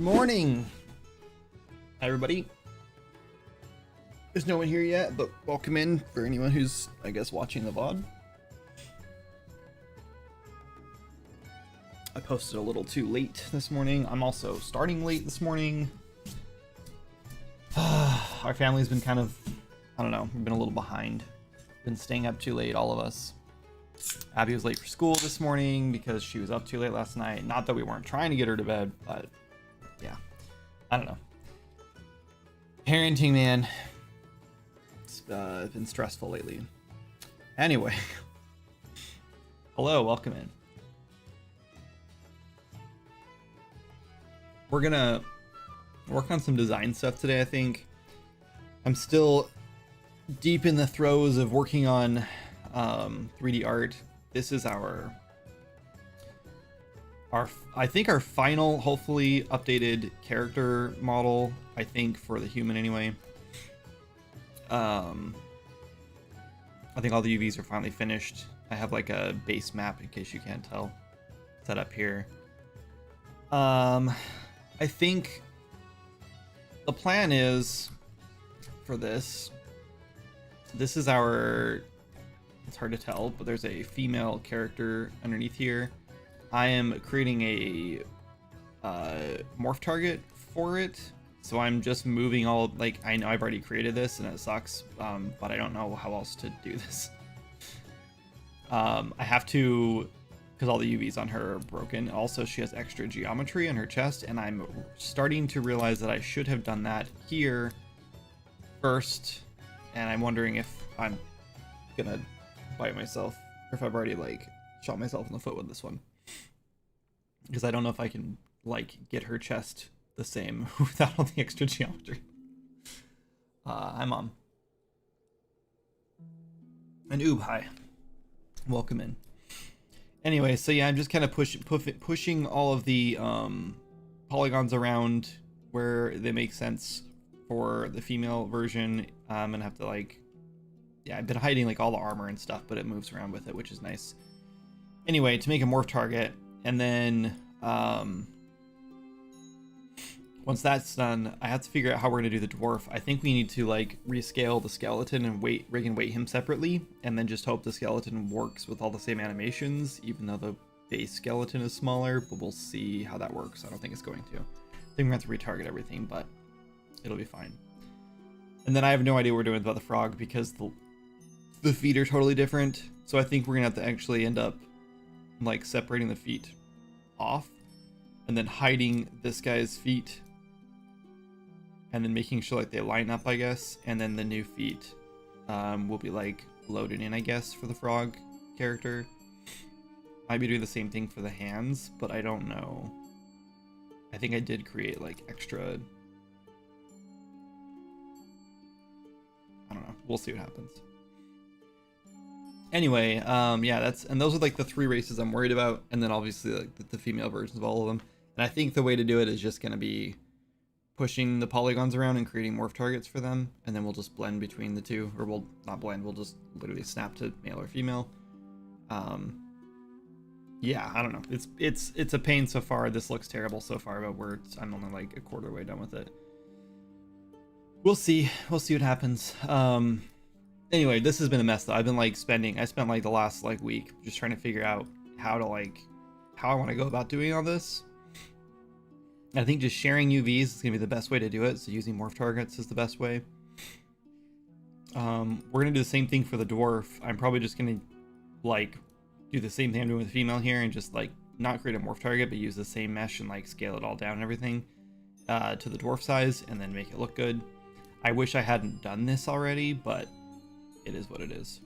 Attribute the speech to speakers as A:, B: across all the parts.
A: morning. Hi, everybody. There's no one here yet, but welcome in for anyone who's, I guess, watching the VOD. I posted a little too late this morning. I'm also starting late this morning. Our family's been kind of, I don't know, we've been a little behind. Been staying up too late, all of us. Abby was late for school this morning because she was up too late last night. Not that we weren't trying to get her to bed, but yeah, I don't know. Parenting, man, it's been stressful lately. Anyway, hello, welcome in. We're gonna work on some design stuff today, I think. I'm still deep in the throes of working on 3D art. This is our I think our final, hopefully updated character model, I think, for the human anyway. I think all the UVs are finally finished. I have like a base map, in case you can't tell, set up here. I think the plan is for this is our, it's hard to tell, but there's a female character underneath here. I am creating a morph target for it, so I'm just moving all, like, I know I've already created this and it sucks, but I don't know how else to do this. I have to, because all the UVs on her are broken. Also, she has extra geometry on her chest, and I'm starting to realize that I should have done that here first, and I'm wondering if I'm gonna bite myself, or if I've already, like, shot myself in the foot with this one. Because I don't know if I can, like, get her chest the same without all the extra geometry. Hi, Mom. And Oob, hi. Welcome in. Anyway, so yeah, I'm just kind of pushing all of the polygons around where they make sense for the female version. I'm gonna have to, like, yeah, I've been hiding, like, all the armor and stuff, but it moves around with it, which is nice. Anyway, to make a morph target, and then once that's done, I have to figure out how we're gonna do the dwarf. I think we need to, like, rescale the skeleton and weight him separately, and then just hope the skeleton works with all the same animations, even though the base skeleton is smaller, but we'll see how that works. I don't think it's going to. I think we're gonna have to retarget everything, but it'll be fine. And then I have no idea what we're doing about the frog, because the feet are totally different. So I think we're gonna have to actually end up, like, separating the feet off and then hiding this guy's feet and then making sure, like, they line up, I guess, and then the new feet will be, like, loaded in, I guess, for the frog character. Might be doing the same thing for the hands, but I don't know. I think I did create, like, extra, I don't know, we'll see what happens. Anyway, yeah, those are, like, the three races I'm worried about, and then obviously, like, the female versions of all of them. And I think the way to do it is just going to be pushing the polygons around and creating morph targets for them, and then we'll just blend between the two, or we'll not blend, we'll just literally snap to male or female. Yeah, I don't know. It's a pain so far. This looks terrible so far, but I'm only, like, a quarter way done with it. We'll see what happens. Anyway, this has been a mess though. I've been, like, I spent, like, the last, like, week just trying to figure out how to, like, how I want to go about doing all this. I think just sharing UVs is gonna be the best way to do it. So using morph targets is the best way. We're gonna do the same thing for the dwarf. I'm probably just gonna, like, do the same thing I'm doing with the female here and just, like, not create a morph target, but use the same mesh and, like, scale it all down and everything to the dwarf size and then make it look good. I wish I hadn't done this already, but it is what it is.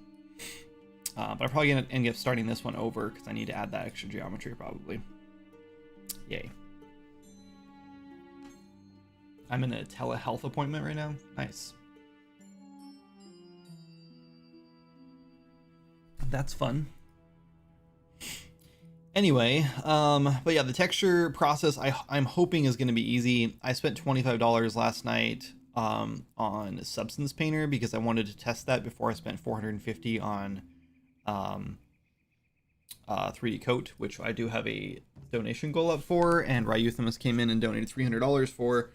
A: But I'm probably gonna end up starting this one over because I need to add that extra geometry probably. Yay. I'm in a telehealth appointment right now. Nice. That's fun. Anyway, but yeah, the texture process I'm hoping is going to be easy. I spent $25 last night on Substance Painter because I wanted to test that before I spent $450 on 3D coat, which I do have a donation goal up for, and Ryuthamus came in and donated $300 for.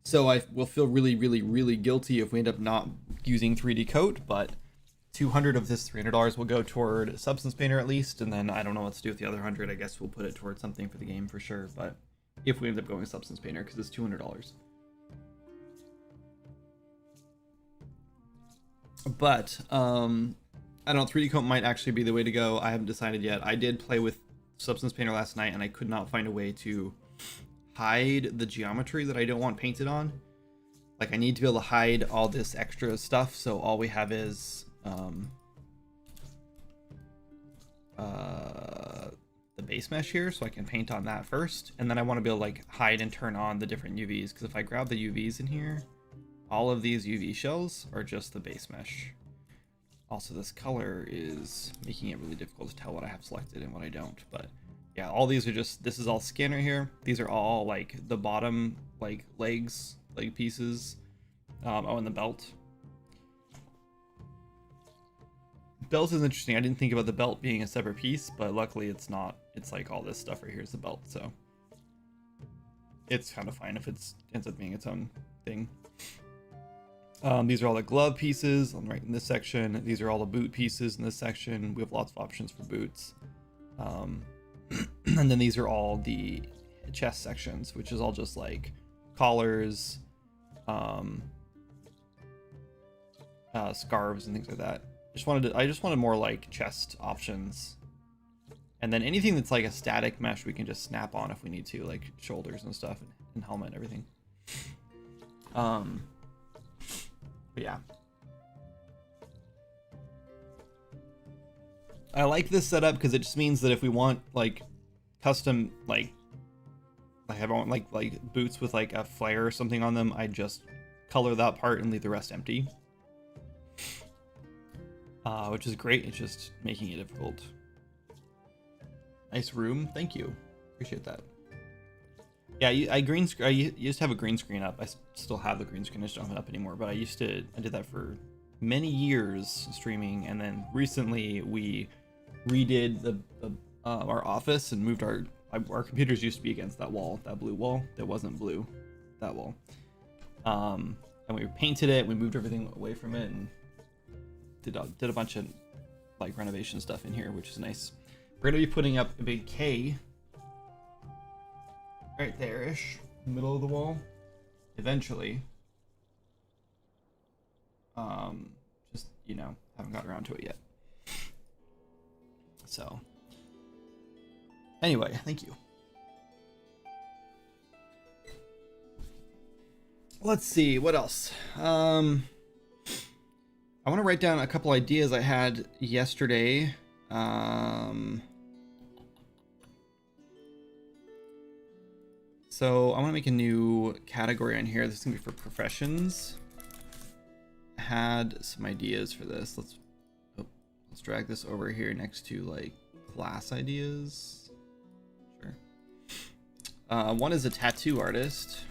A: So I will feel really, really, really guilty if we end up not using 3D coat, but 200 of this $300 will go toward Substance Painter at least, and then I don't know what to do with the other 100. I guess we'll put it towards something for the game for sure, but if we end up going with Substance Painter, because it's $200. But I don't know, 3D coat might actually be the way to go. I haven't decided yet. I did play with Substance Painter last night, and I could not find a way to hide the geometry that I don't want painted on. Like, I need to be able to hide all this extra stuff, so all we have is the base mesh here, so I can paint on that first, and then I want to be able to like hide and turn on the different UVs, because if I grab the UVs in here, all of these UV shells are just the base mesh. Also, this color is making it really difficult to tell what I have selected and what I don't, but yeah, all these are just, this is all skin right here. These are all like the bottom like leg pieces. Oh, and the belt. Belt is interesting. I didn't think about the belt being a separate piece, but luckily it's not. It's like all this stuff right here is the belt, so it's kind of fine if it ends up being its own thing. These are all the glove pieces right in this section. These are all the boot pieces in this section. We have lots of options for boots. And then these are all the chest sections, which is all just like collars, scarves and things like that. I just wanted more like chest options, and then anything that's like a static mesh we can just snap on if we need to, like shoulders and stuff, and helmet and everything. But yeah, I like this setup because it just means that if we want like custom like I want like boots with like a flare or something on them, I just color that part and leave the rest empty. Which is great. It's just making it difficult. Nice room. Thank you. Appreciate that. Yeah, I used to have a green screen up. I still have the green screen. I just don't have it up anymore. But I did that for many years streaming, and then recently we redid our office and moved our computers used to be against that wall, that blue wall. That wasn't blue, that wall. And we painted it. We moved everything away from it and did a bunch of like renovation stuff in here, which is nice. We're gonna be putting up a big K right there-ish, middle of the wall, eventually. Just, you know, haven't got around to it yet. So anyway, thank you. Let's see what else. I want to write down a couple ideas I had yesterday. So I want to make a new category on here. This is gonna be for professions. I had some ideas for this. Let's drag this over here next to like class ideas. Sure. One is a tattoo artist.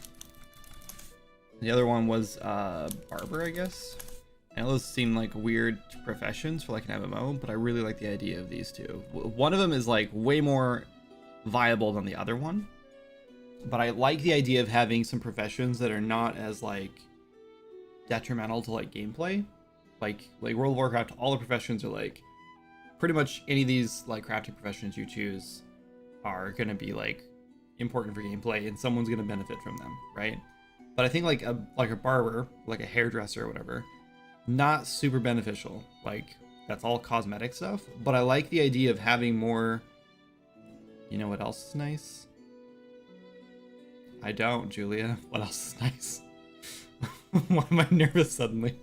A: The other one was barber, I guess. I know those seem like weird professions for like an MMO, but I really like the idea of these two. One of them is like way more viable than the other one, but I like the idea of having some professions that are not as like detrimental to like gameplay. Like World of Warcraft, all the professions are like pretty much any of these like crafting professions you choose are gonna be like important for gameplay, and someone's gonna benefit from them, right? But I think like a barber, like a hairdresser or whatever, not super beneficial. Like that's all cosmetic stuff, but I like the idea of having more. You know what else is nice? I don't, Julia. What else is nice? Why am I nervous suddenly?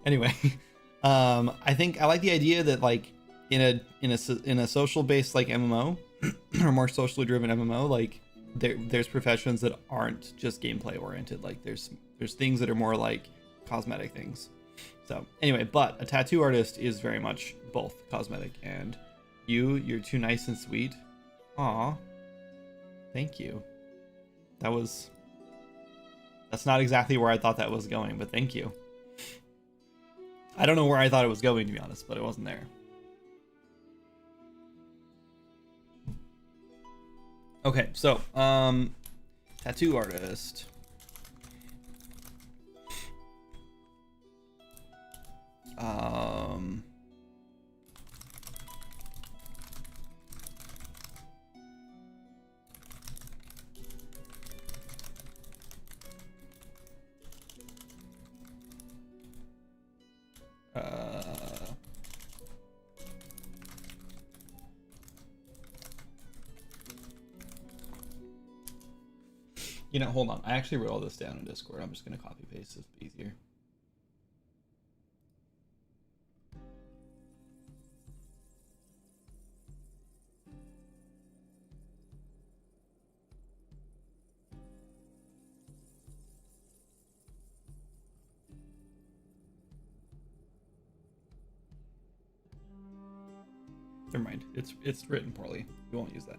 A: Anyway, I think I like the idea that like in a social based like MMO or more socially driven MMO, like there's professions that aren't just gameplay oriented. Like there's things that are more like cosmetic things. So anyway, but a tattoo artist is very much both cosmetic and you're too nice and sweet. Aw, thank you. That's not exactly where I thought that was going, but thank you. I don't know where I thought it was going, to be honest, but it wasn't there. Okay, so, tattoo artist. You know, hold on. I actually wrote all this down in Discord. I'm just going to copy paste this easier. Never mind. It's written poorly. We won't use that.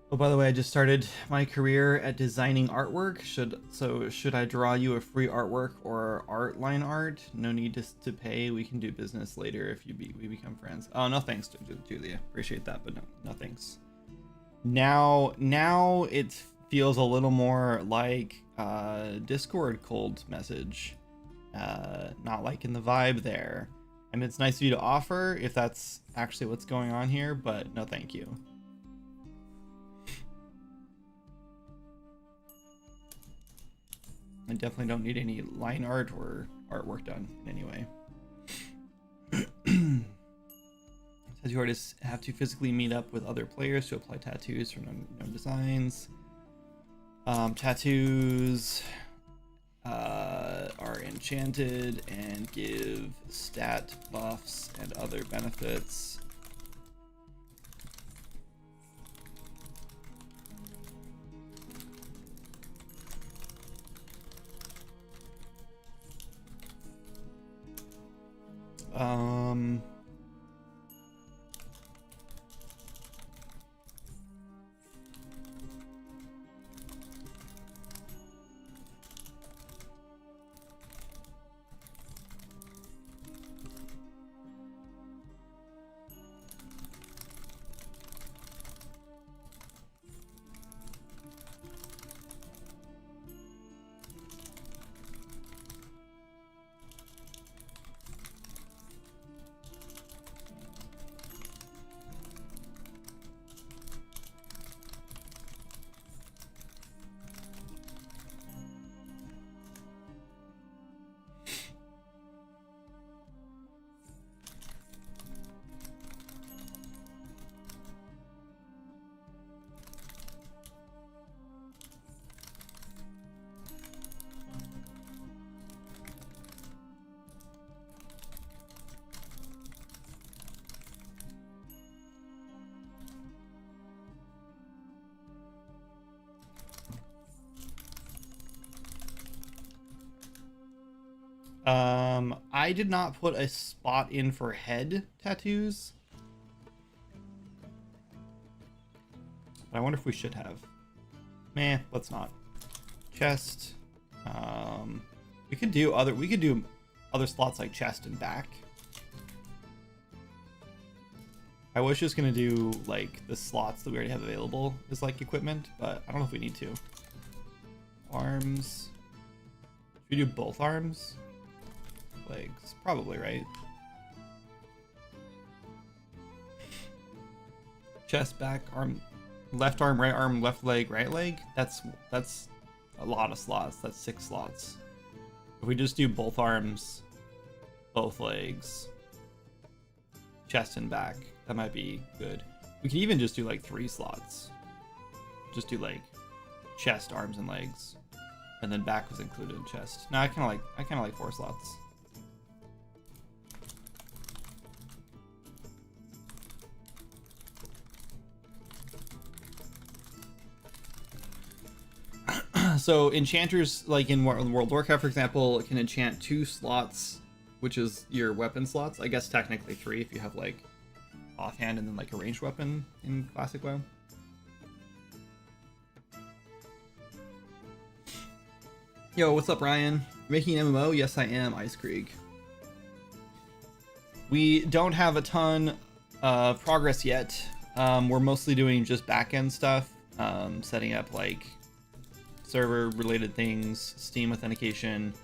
A: Oh, by the way, I just started my career at designing artwork. Should I draw you a free artwork or art line art? No need to pay. We can do business later if we become friends. Oh, no thanks, Julia. Appreciate that, but no thanks. Now it feels a little more like Discord cold message. Not liking the vibe there. I mean, it's nice of you to offer if that's actually what's going on here, but no thank you. I definitely don't need any line art or artwork done in any way. Tattoo artists have to physically meet up with other players to apply tattoos for known designs. Tattoos are enchanted and give stat buffs and other benefits. I did not put a spot in for head tattoos. But I wonder if we should have. Meh, let's not. Chest. We could do other slots like chest and back. I was just gonna do like the slots that we already have available as like equipment, but I don't know if we need to. Arms. Should we do both arms? Legs, probably, right? Chest, back, arm, left arm, left leg, right leg. That's a lot of slots. That's 6 slots. If we just do both arms, both legs, chest and back, that might be good. We can even just do like 3 slots. Just do like chest, arms, and legs, and then back was included in chest. No, I kind of like 4 slots. So enchanters, like in World of Warcraft, for example, can enchant 2 slots, which is your weapon slots. I guess technically 3 if you have like offhand and then like a ranged weapon in Classic WoW. Yo, what's up, Ryan? Making an MMO? Yes, I am, Ice Creek. We don't have a ton of progress yet. We're mostly doing just back-end stuff, setting up like server-related things, Steam authentication,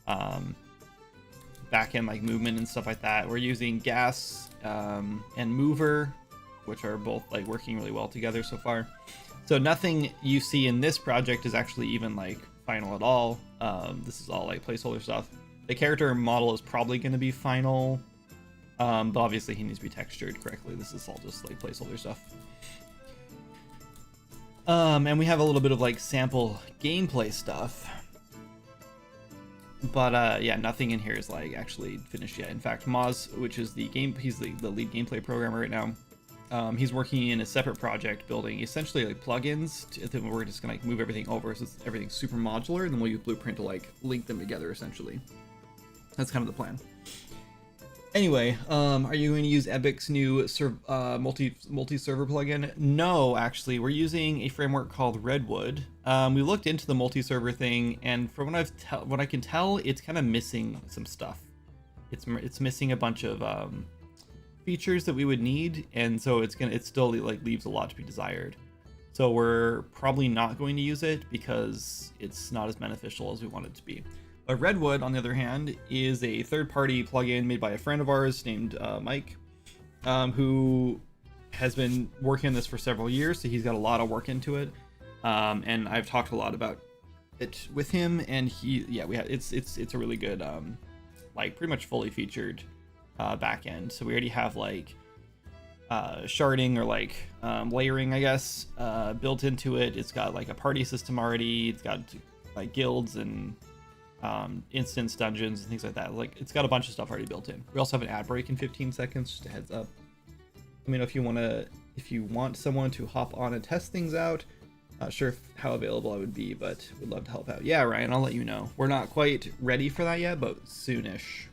A: back-end like movement and stuff like that. We're using Gas and Mover, which are both like working really well together so far. So nothing you see in this project is actually even like final at all. This is all like placeholder stuff. The character model is probably going to be final, but obviously he needs to be textured correctly. This is all just like placeholder stuff. And we have a little bit of like sample gameplay stuff, but yeah, nothing in here is like actually finished yet. In fact, Moz, which is he's the lead gameplay programmer right now. He's working in a separate project building essentially like plugins we're just gonna like move everything over, so everything's super modular, and then we'll use Blueprint to like link them together essentially. That's kind of the plan. Anyway, are you going to use Epic's new multi-server plugin? No, actually, we're using a framework called Redwood. We looked into the multi-server thing, and from what I can tell, it's kind of missing some stuff. It's missing a bunch of features that we would need, and so it still like leaves a lot to be desired. So we're probably not going to use it because it's not as beneficial as we want it to be. But Redwood, on the other hand, is a third-party plugin made by a friend of ours named Mike, who has been working on this for several years, so he's got a lot of work into it. And I've talked a lot about it with him, and it's a really good, like pretty much fully featured backend. So we already have like sharding or like layering, I guess, built into it. It's got like a party system already. It's got like guilds and instance dungeons and things like that. Like, it's got a bunch of stuff already built in. We also have an ad break in 15 seconds, just a heads up. Let me know if you want someone to hop on and test things out. Not sure how available I would be, but would love to help out. Yeah, Ryan, I'll let you know. We're not quite ready for that yet, but soonish.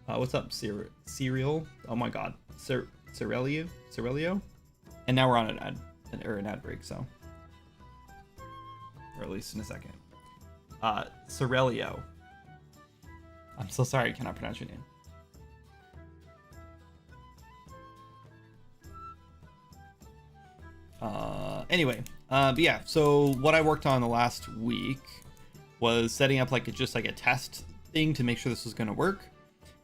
A: What's up, Serial? Oh my god, Cerelio? And now we're on an ad break, so, or at least in a second. Cerelio. I'm so sorry, I cannot pronounce your name. Anyway, but yeah, so what I worked on the last week was setting up like just like a test thing to make sure this was going to work,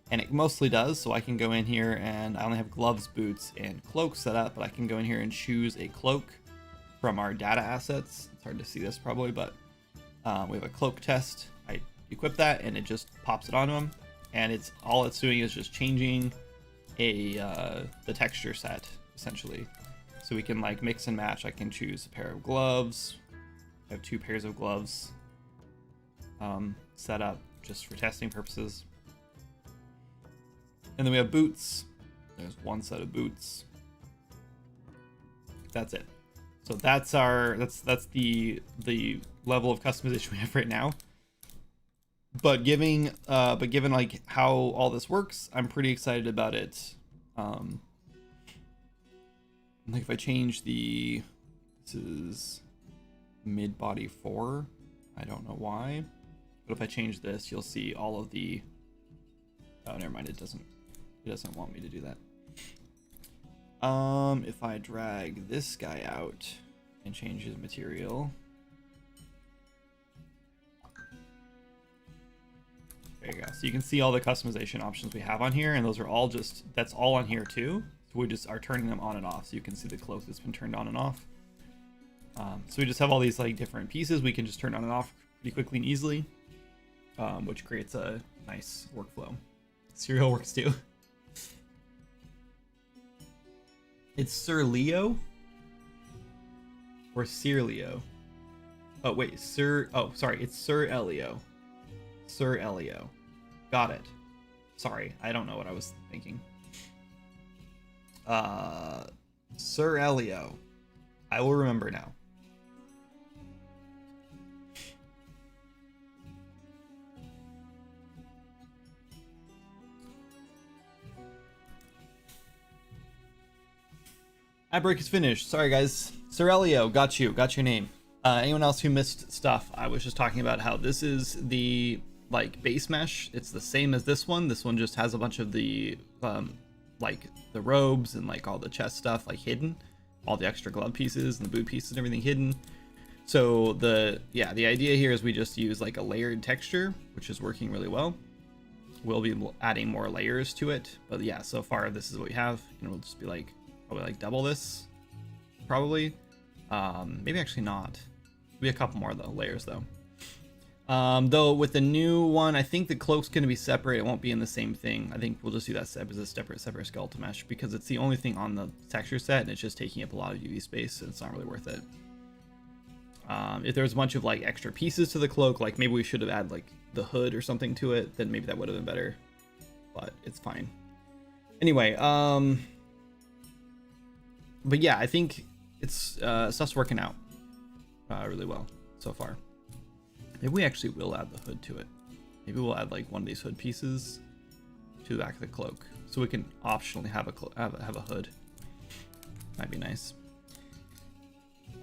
A: and it mostly does. So I can go in here, and I only have gloves, boots, and cloak set up, but I can go in here and choose a cloak from our data assets. It's hard to see this probably, but we have a cloak test. I equip that, and it just pops it onto him, and it's doing is just changing the texture set essentially. So we can like mix and match. I can choose a pair of gloves. I have 2 pairs of gloves set up just for testing purposes. And then we have boots. There's 1 set of boots. That's it. So that's the level of customization we have right now. But given like how all this works, I'm pretty excited about it. Like if I change this is mid body 4. I don't know why, but if I change this, you'll see all of the. Oh, never mind. It doesn't want me to do that. If I drag this guy out and change his material. There you go. So you can see all the customization options we have on here, and those are all that's all on here too. So we just are turning them on and off, so you can see the cloak that's been turned on and off. So we just have all these like different pieces we can just turn on and off pretty quickly and easily, which creates a nice workflow. Serial works too. It's Sir Leo or Sir Leo. Oh wait, Sir. Oh, sorry, it's Sir Elio. Sir Elio. Got it. Sorry, I don't know what I was thinking. Sir Elio. I will remember now. Ad break is finished. Sorry guys. Sir Elio, got your name. Anyone else who missed stuff, I was just talking about how this is the like base mesh. It's the same as this one. This one just has a bunch of the like the robes and like all the chest stuff like hidden, all the extra glove pieces and the boot pieces and everything hidden. So the idea here is we just use like a layered texture, which is working really well. We'll be adding more layers to it, but yeah, so far this is what we have, and we'll just be like probably like double this, probably. Maybe actually not. Be a couple more though layers though. Though with the new one, I think the cloak's going to be separate. It won't be in the same thing. I think we'll just do that as a separate skeleton mesh because it's the only thing on the texture set, and it's just taking up a lot of UV space, and it's not really worth it. If there's a bunch of like extra pieces to the cloak, like maybe we should have added like the hood or something to it, then maybe that would have been better, but it's fine. Anyway, but yeah, I think it's stuff's working out really well so far. Maybe we actually will add the hood to it. Maybe we'll add like one of these hood pieces to the back of the cloak, so we can optionally have a hood. Might be nice.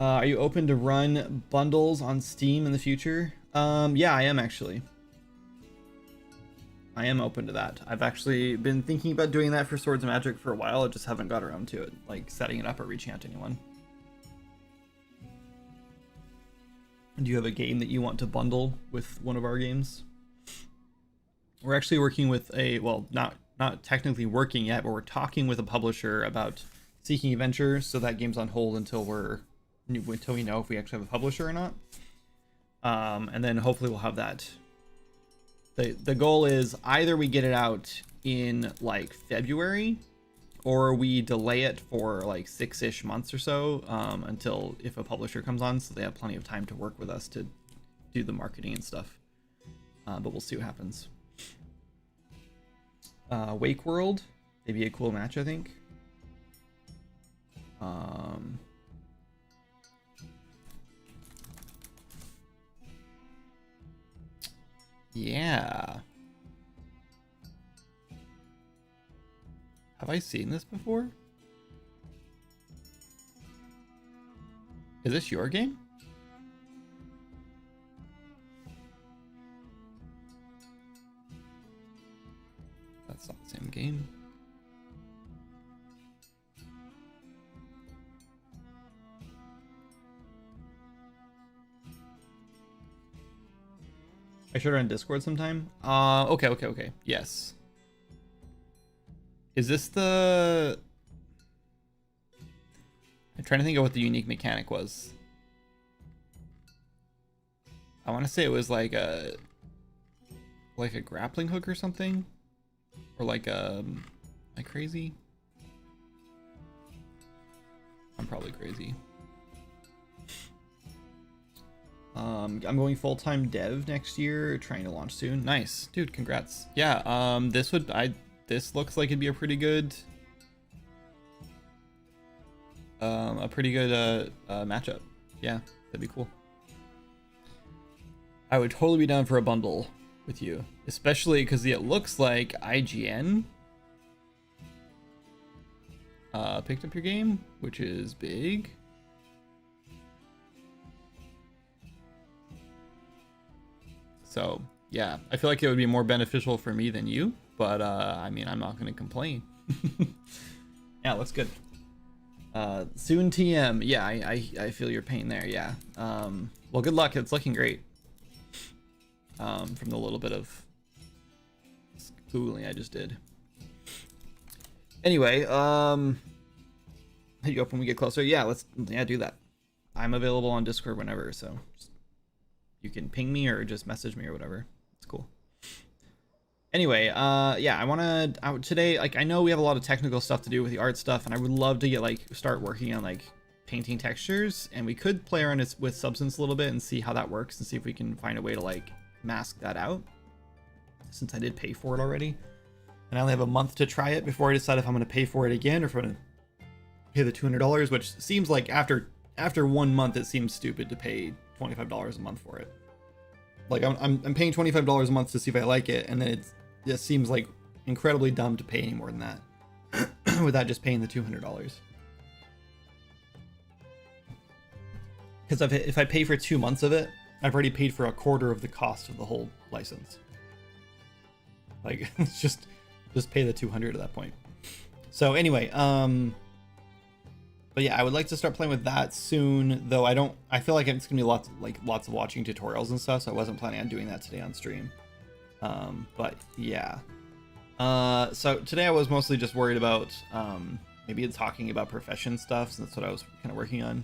A: Are you open to run bundles on Steam in the future? Yeah, I am actually. I am open to that. I've actually been thinking about doing that for Swords of Magic for a while. I just haven't got around to it, like setting it up or reaching out to anyone. Do you have a game that you want to bundle with one of our games? We're actually working with a, well, not technically working yet, but we're talking with a publisher about Seeking Adventure, so that game's on hold until we know if we actually have a publisher or not. And then hopefully we'll have that. The goal is either we get it out in like February, or we delay it for like 6-ish months or so, until if a publisher comes on, so they have plenty of time to work with us to do the marketing and stuff. But we'll see what happens. Wake World, maybe be a cool match, I think. Yeah. Have I seen this before? Is this your game? That's not the same game. I should run Discord sometime. Okay. Yes. Is this the... I'm trying to think of what the unique mechanic was. I want to say it was like a grappling hook or something, or like am I crazy? I'm probably crazy. I'm going full-time dev next year, trying to launch soon. Nice, dude, congrats. Yeah, this looks like it'd be a pretty good matchup. Yeah, that'd be cool. I would totally be down for a bundle with you, especially because it looks like IGN picked up your game, which is big. So yeah, I feel like it would be more beneficial for me than you, but I mean, I'm not going to complain. Yeah, looks good. Soon TM. Yeah, I feel your pain there. Yeah. Well, good luck. It's looking great. From the little bit of Googling I just did. Anyway, hit you up when we get closer. Yeah, let's do that. I'm available on Discord whenever, so you can ping me or just message me or whatever. It's cool. Anyway, yeah, I want to today, like, I know we have a lot of technical stuff to do with the art stuff, and I would love to get start working on painting textures, and we could play around with Substance a little bit and see how that works and see if we can find a way to mask that out, since I did pay for it already, and I only have a month to try it before I decide if I'm going to pay for it again or if I'm going to pay the $200, which seems like after 1 month it seems stupid to pay $25 a month for it. Like I'm paying $25 a month to see if I like it, and then it just seems like incredibly dumb to pay any more than that without just paying the $200. Because because if I pay for 2 months of it, I've already paid for a quarter of the cost of the whole license. Like, it's just pay the 200 at that point. So anyway, but yeah, I would like to start playing with that soon, though I feel like it's gonna be lots of watching tutorials and stuff, so I wasn't planning on doing that today on stream. But yeah. So today I was mostly just worried about maybe talking about profession stuff, so that's what I was kind of working on.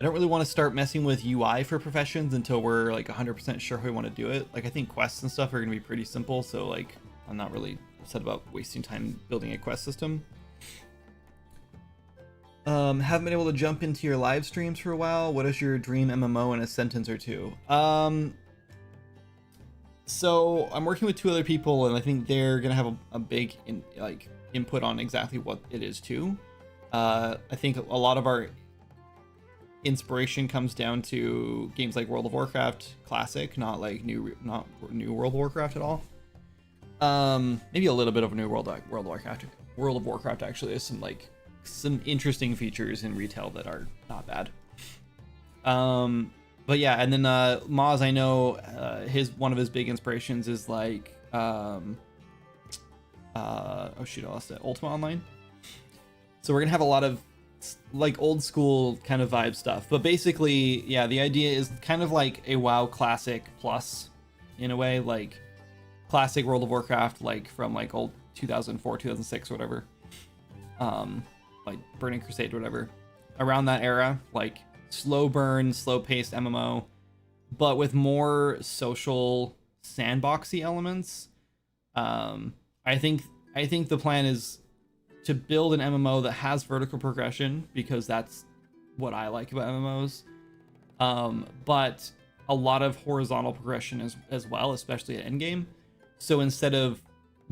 A: I don't really want to start messing with UI for professions until we're like 100% sure how we want to do it. Like, I think quests and stuff are going to be pretty simple, so like I'm not really upset about wasting time building a quest system. Haven't been able to jump into your live streams for a while. What is your dream MMO in a sentence or two? So I'm working with 2 other people, and I think they're gonna have a big input on exactly what it is too. I think a lot of our inspiration comes down to games like World of Warcraft Classic, not new World of Warcraft at all. Maybe a little bit of a new World of Warcraft. World of Warcraft actually has some interesting features in retail that are not bad. But yeah, and then Moz, I know one of his big inspirations is like oh shoot, I lost it. Ultima Online. So we're gonna have a lot of like old school kind of vibe stuff, but basically, yeah, the idea is kind of like a WoW Classic plus, in a way, like classic World of Warcraft, like from like old 2004, 2006, or whatever, like Burning Crusade, or whatever, around that era, like slow burn, slow paced MMO, but with more social sandboxy elements. I think the plan is to build an MMO that has vertical progression, because that's what I like about MMOs. But a lot of horizontal progression as well, especially at endgame. So instead of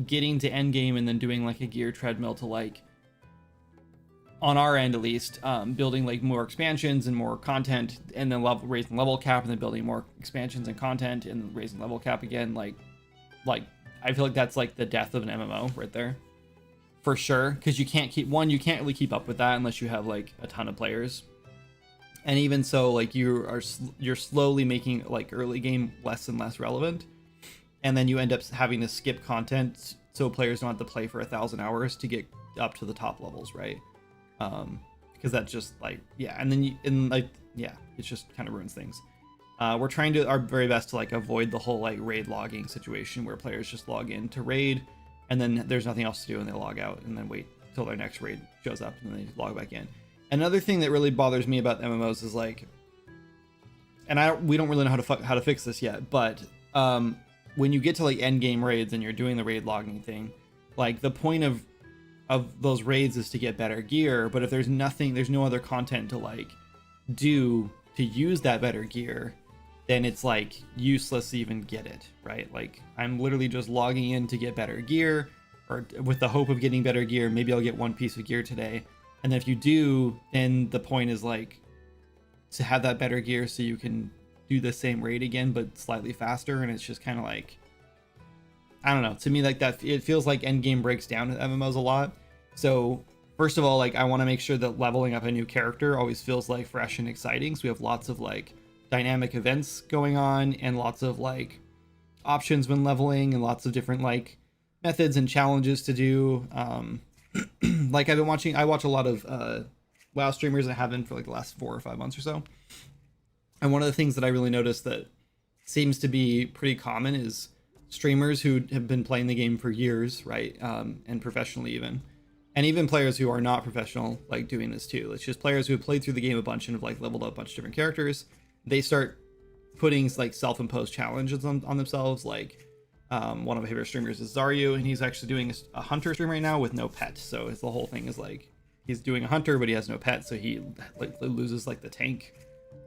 A: getting to endgame and then doing like a gear treadmill to like, on our end at least, building like more expansions and more content, and then raising level cap, and then building more expansions and content and raising level cap again, like I feel like that's like the death of an MMO right there, for sure, because you can't really keep up with that unless you have like a ton of players. And even so, like you're slowly making like early game less and less relevant, and then you end up having to skip content so players don't have to play for 1,000 hours to get up to the top levels, right? Because that just like, yeah, and then it just kind of ruins things. We're trying our very best to like avoid the whole like raid logging situation where players just log in to raid and then there's nothing else to do and they log out and then wait till their next raid shows up and then they log back in. Another thing that really bothers me about MMOs is like, and we don't really know how to fix this yet, but when you get to like end game raids and you're doing the raid logging thing, like the point of those raids is to get better gear, but if there's no other content to like do to use that better gear, then it's like useless to even get it, right? Like I'm literally just logging in to get better gear, or with the hope of getting better gear. Maybe I'll get one piece of gear today, and then if you do, then the point is like to have that better gear so you can do the same raid again but slightly faster. And it's just kind of like, I don't know, to me, like that, it feels like endgame breaks down with MMOs a lot. So first of all, like I want to make sure that leveling up a new character always feels like fresh and exciting, so we have lots of like dynamic events going on and lots of like options when leveling and lots of different like methods and challenges to do. Like I watch a lot of WoW streamers. I have been for like the last 4 or 5 months or so, and one of the things that I really noticed that seems to be pretty common is streamers who have been playing the game for years, right? And professionally even, and even players who are not professional, like doing this too. It's just players who have played through the game a bunch and have like leveled up a bunch of different characters. They start putting like self-imposed challenges on themselves. Like one of my favorite streamers is Zaryu, and he's actually doing a hunter stream right now with no pet. So the whole thing is like he's doing a hunter, but he has no pet, so he like loses like the tank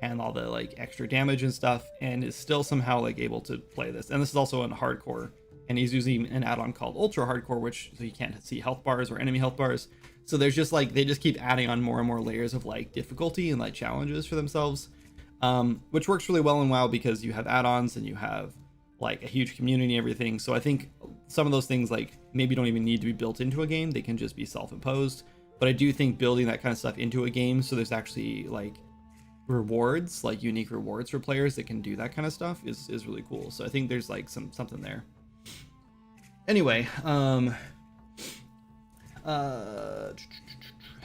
A: and all the like extra damage and stuff, and is still somehow like able to play this. And this is also in hardcore, and he's using an add-on called ultra hardcore, which so you can't see health bars or enemy health bars. So there's just like they just keep adding on more and more layers of like difficulty and like challenges for themselves, which works really well in WoW because you have add-ons and you have like a huge community and everything. So I think some of those things like maybe don't even need to be built into a game. They can just be self-imposed. but I do think building that kind of stuff into a game so there's actually like rewards, like unique rewards for players that can do that kind of stuff is really cool. So I think there's like something there. Anyway,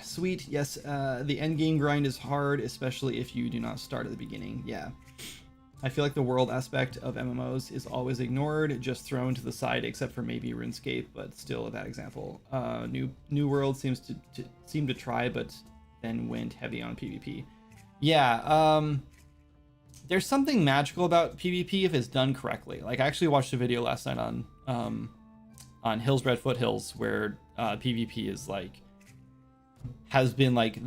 A: sweet. Yes, the end game grind is hard, especially if you do not start at the beginning. Yeah, I feel like the world aspect of MMOs is always ignored, just thrown to the side, except for maybe RuneScape, but still a bad example. New World seems to try, but then went heavy on PvP. Yeah, there's something magical about PvP if it's done correctly. Like, I actually watched a video last night on Hillsbred Foothills where PvP is like has been like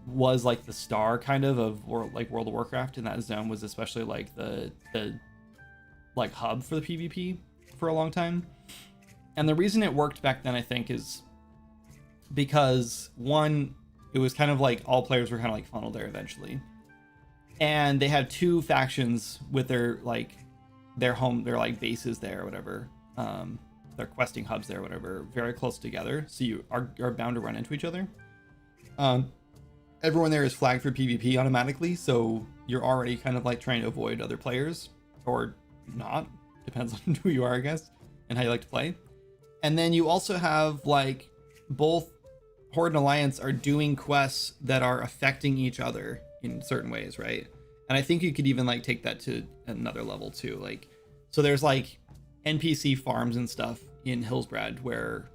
A: was like the star kind of World of Warcraft, and that zone was especially like the like hub for the PvP for a long time. And the reason it worked back then, I think, is because one, it was kind of like all players were kind of like funneled there eventually, and they had two factions with their like their like bases there or whatever, their questing hubs there or whatever, very close together, so you are bound to run into each other. Everyone there is flagged for PvP automatically, so you're already kind of like trying to avoid other players, or not, depends on who you are, I guess, and how you like to play. And then you also have like both Horde and Alliance are doing quests that are affecting each other in certain ways, right? And I think you could even like take that to another level too. Like, so there's like NPC farms and stuff in Hillsbrad where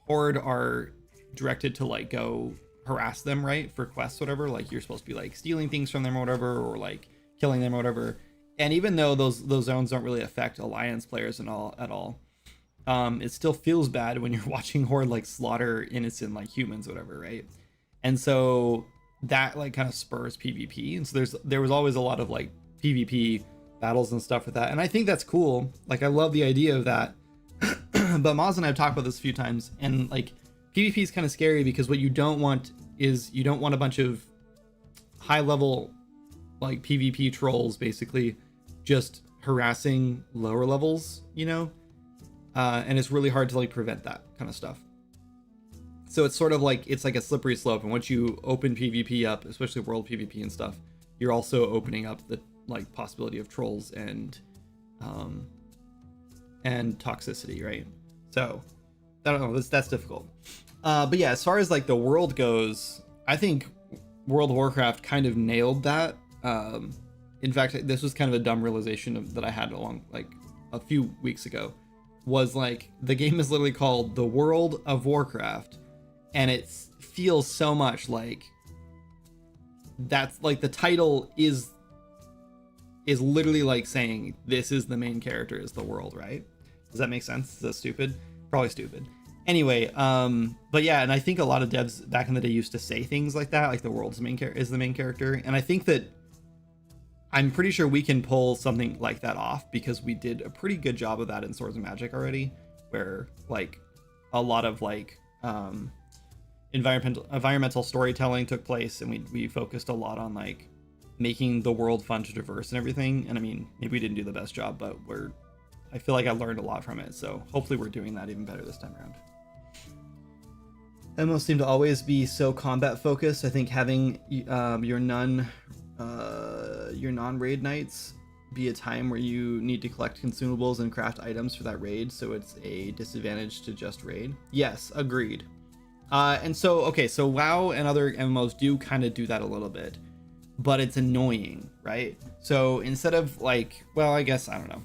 A: Horde are directed to like go harass them, right, for quests, whatever. Like, you're supposed to be like stealing things from them or whatever, or like killing them or whatever. And even though those zones don't really affect Alliance players at all, it still feels bad when you're watching Horde like slaughter innocent like humans, whatever, right? And so that like kind of spurs PvP, and so there was always a lot of like PvP battles and stuff with that, and I think that's cool. Like, I love the idea of that. But Maz and I have talked about this a few times, and like PvP is kind of scary because what you don't want is you don't want a bunch of high level like PvP trolls basically just harassing lower levels, you know? And it's really hard to like prevent that kind of stuff. So it's sort of like, it's like a slippery slope. And once you open PvP up, especially world PvP and stuff, you're also opening up the like possibility of trolls and toxicity, right? So I don't know, that's difficult. But yeah, as far as like the world goes, I think World of Warcraft kind of nailed that. In fact, this was kind of a dumb realization that I had along like a few weeks ago, was like the game is literally called The World of Warcraft, and it feels so much like that's like the title is literally like saying this is the main character is the world, right? Does that make sense? Is that stupid? Probably stupid. Anyway, but yeah, and I think a lot of devs back in the day used to say things like that, like the world's is the main character, and I think that I'm pretty sure we can pull something like that off because we did a pretty good job of that in Swords and Magic already, where like a lot of like environmental storytelling took place, and we focused a lot on like making the world fun to traverse and everything. And I mean, maybe we didn't do the best job, but I feel like I learned a lot from it, so hopefully we're doing that even better this time around. MMOs seem to always be so combat focused. I think having your non-raid nights be a time where you need to collect consumables and craft items for that raid, so it's a disadvantage to just raid. Yes, agreed. And so, okay, so WoW and other MMOs do kind of do that a little bit, but it's annoying, right? So instead of like, well, I guess, I don't know.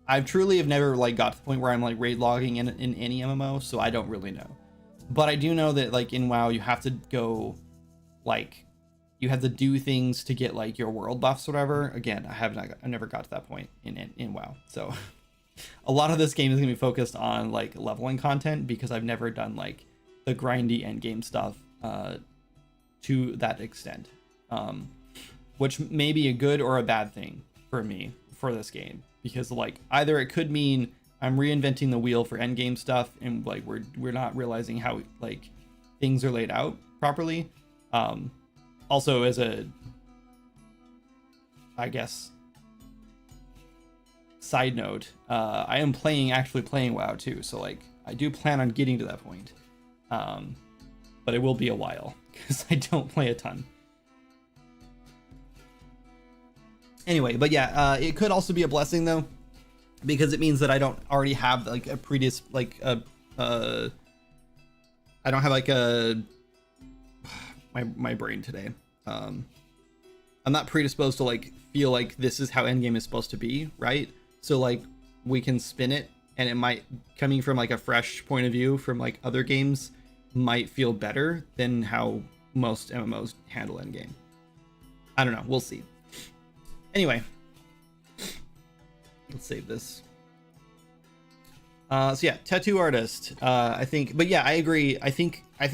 A: I truly have never like got to the point where I'm like raid logging in any MMO, so I don't really know. But I do know that like in WoW you have to go like you have to do things to get like your world buffs or whatever. Again, I never got to that point in WoW. So a lot of this game is gonna be focused on like leveling content because I've never done like the grindy end game stuff to that extent. Which may be a good or a bad thing for me for this game, because like either it could mean I'm reinventing the wheel for end game stuff and like we're not realizing how like things are laid out properly. Also, as a, I guess, side note, I am actually playing WoW too, so like I do plan on getting to that point. But it will be a while because I don't play a ton. Anyway, but yeah, it could also be a blessing though, because it means that I don't already have like a I don't have like a my brain today. I'm not predisposed to like feel like this is how endgame is supposed to be, right? So like we can spin it, and it might, coming from like a fresh point of view from like other games, might feel better than how most MMOs handle endgame. I don't know. We'll see. Anyway, let's save this. So yeah, tattoo artist. I think, but yeah, I agree. I think I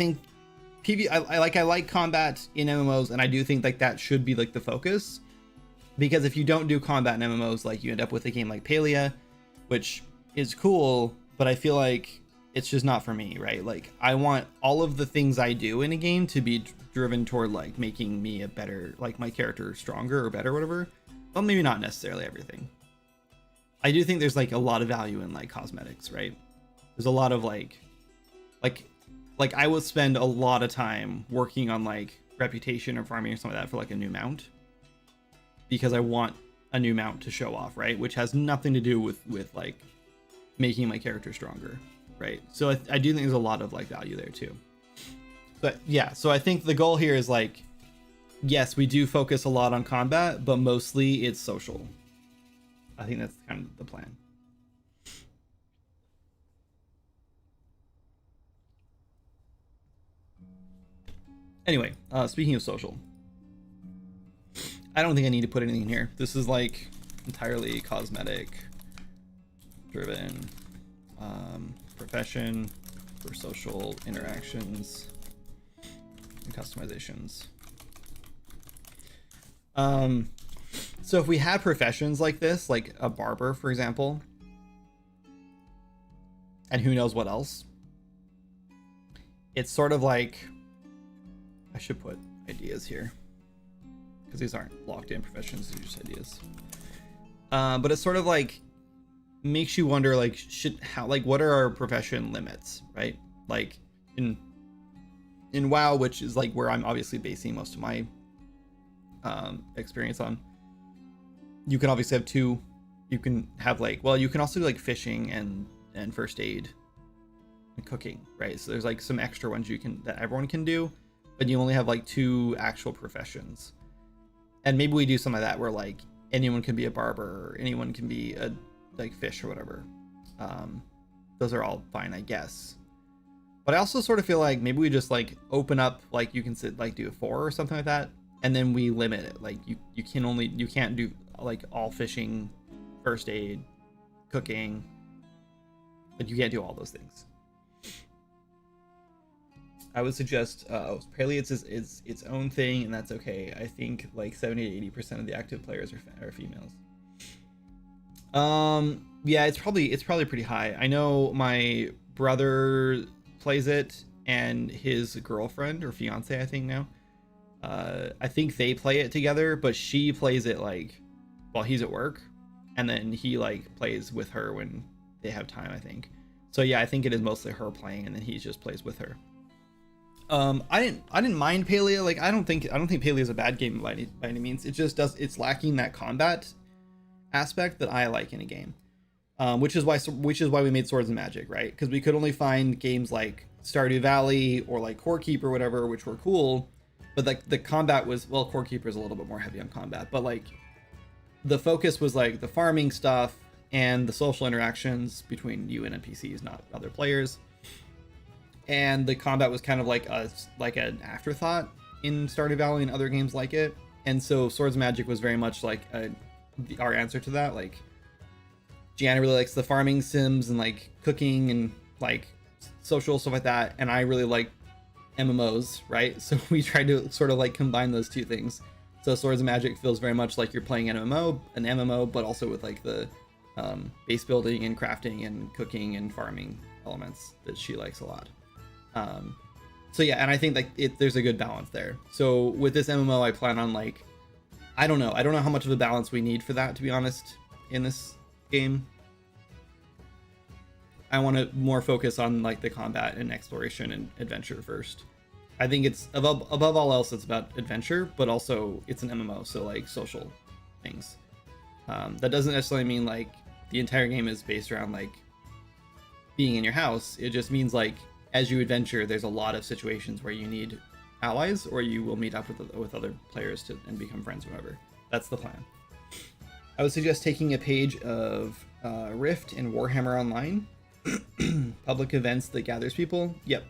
A: like combat in MMOs, and I do think like that should be like the focus, because if you don't do combat in MMOs, like you end up with a game like Palia, which is cool, but I feel like it's just not for me, right? Like I want all of the things I do in a game to be driven toward like making me a better, like my character stronger or better, or whatever. Well, maybe not necessarily everything. I do think there's like a lot of value in like cosmetics, right? There's a lot of like I would spend a lot of time working on like reputation or farming or something like that for like a new mount, because I want a new mount to show off, right? Which has nothing to do with like making my character stronger, right? So I do think there's a lot of like value there too. But yeah, so I think the goal here is like, yes, we do focus a lot on combat, but mostly it's social. I think that's kind of the plan. Anyway, speaking of social, I don't think I need to put anything in here. This is like entirely cosmetic driven, profession for social interactions and customizations. So if we had professions like this, like a barber, for example, and who knows what else, it's sort of like, I should put ideas here because these aren't locked in professions, these are just ideas. But it's sort of like makes you wonder, like, what are our profession limits, right? Like in WoW, which is like where I'm obviously basing most of my experience on, you can obviously have two. You can have like, well, you can also do like fishing and first aid and cooking, right? So there's like some extra ones you can, that everyone can do, but you only have like two actual professions. And maybe we do something like that where like anyone can be a barber, or anyone can be a like fish or whatever. Those are all fine, I guess. But I also sort of feel like maybe we just like open up, like you can sit like do a 4 or something like that, and then we limit it. Like you can't do like all fishing, first aid, cooking. Like you can't do all those things. I would suggest Palia is its own thing, and that's okay. I think like 70 to 80% of the active players are females. Yeah, it's probably pretty high. I know my brother plays it, and his girlfriend or fiance, I think now, I think they play it together, but she plays it like while he's at work, and then he like plays with her when they have time, I think. So yeah, I think it is mostly her playing, and then he just plays with her. I didn't mind Palia. Like I don't think Palia is a bad game by any means. It just it's lacking that combat aspect that I like in a game. Which is why we made Swords and Magic, right? Because we could only find games like Stardew Valley or like Core Keeper or whatever, which were cool, but like the combat was, well, Core Keeper is a little bit more heavy on combat, but like the focus was like the farming stuff and the social interactions between you and NPCs, not other players. And the combat was kind of like an afterthought in Stardew Valley and other games like it. And so Swords and Magic was very much like our answer to that. Like Gianna really likes the farming sims and like cooking and like social stuff like that, and I really like MMOs, right? So we tried to sort of like combine those two things. So Swords and Magic feels very much like you're playing an MMO, but also with like the base building and crafting and cooking and farming elements that she likes a lot. So yeah, and I think like there's a good balance there. So with this MMO, I plan on like, I don't know how much of a balance we need for that, to be honest, in this game. I want to more focus on like the combat and exploration and adventure first. I think it's above all else, it's about adventure, but also it's an MMO, so like social things. That doesn't necessarily mean like the entire game is based around like being in your house. It just means like as you adventure, there's a lot of situations where you need allies, or you will meet up with other players and become friends, whatever. That's the plan. I would suggest taking a page of Rift and Warhammer Online. Public events that gathers people. Yep.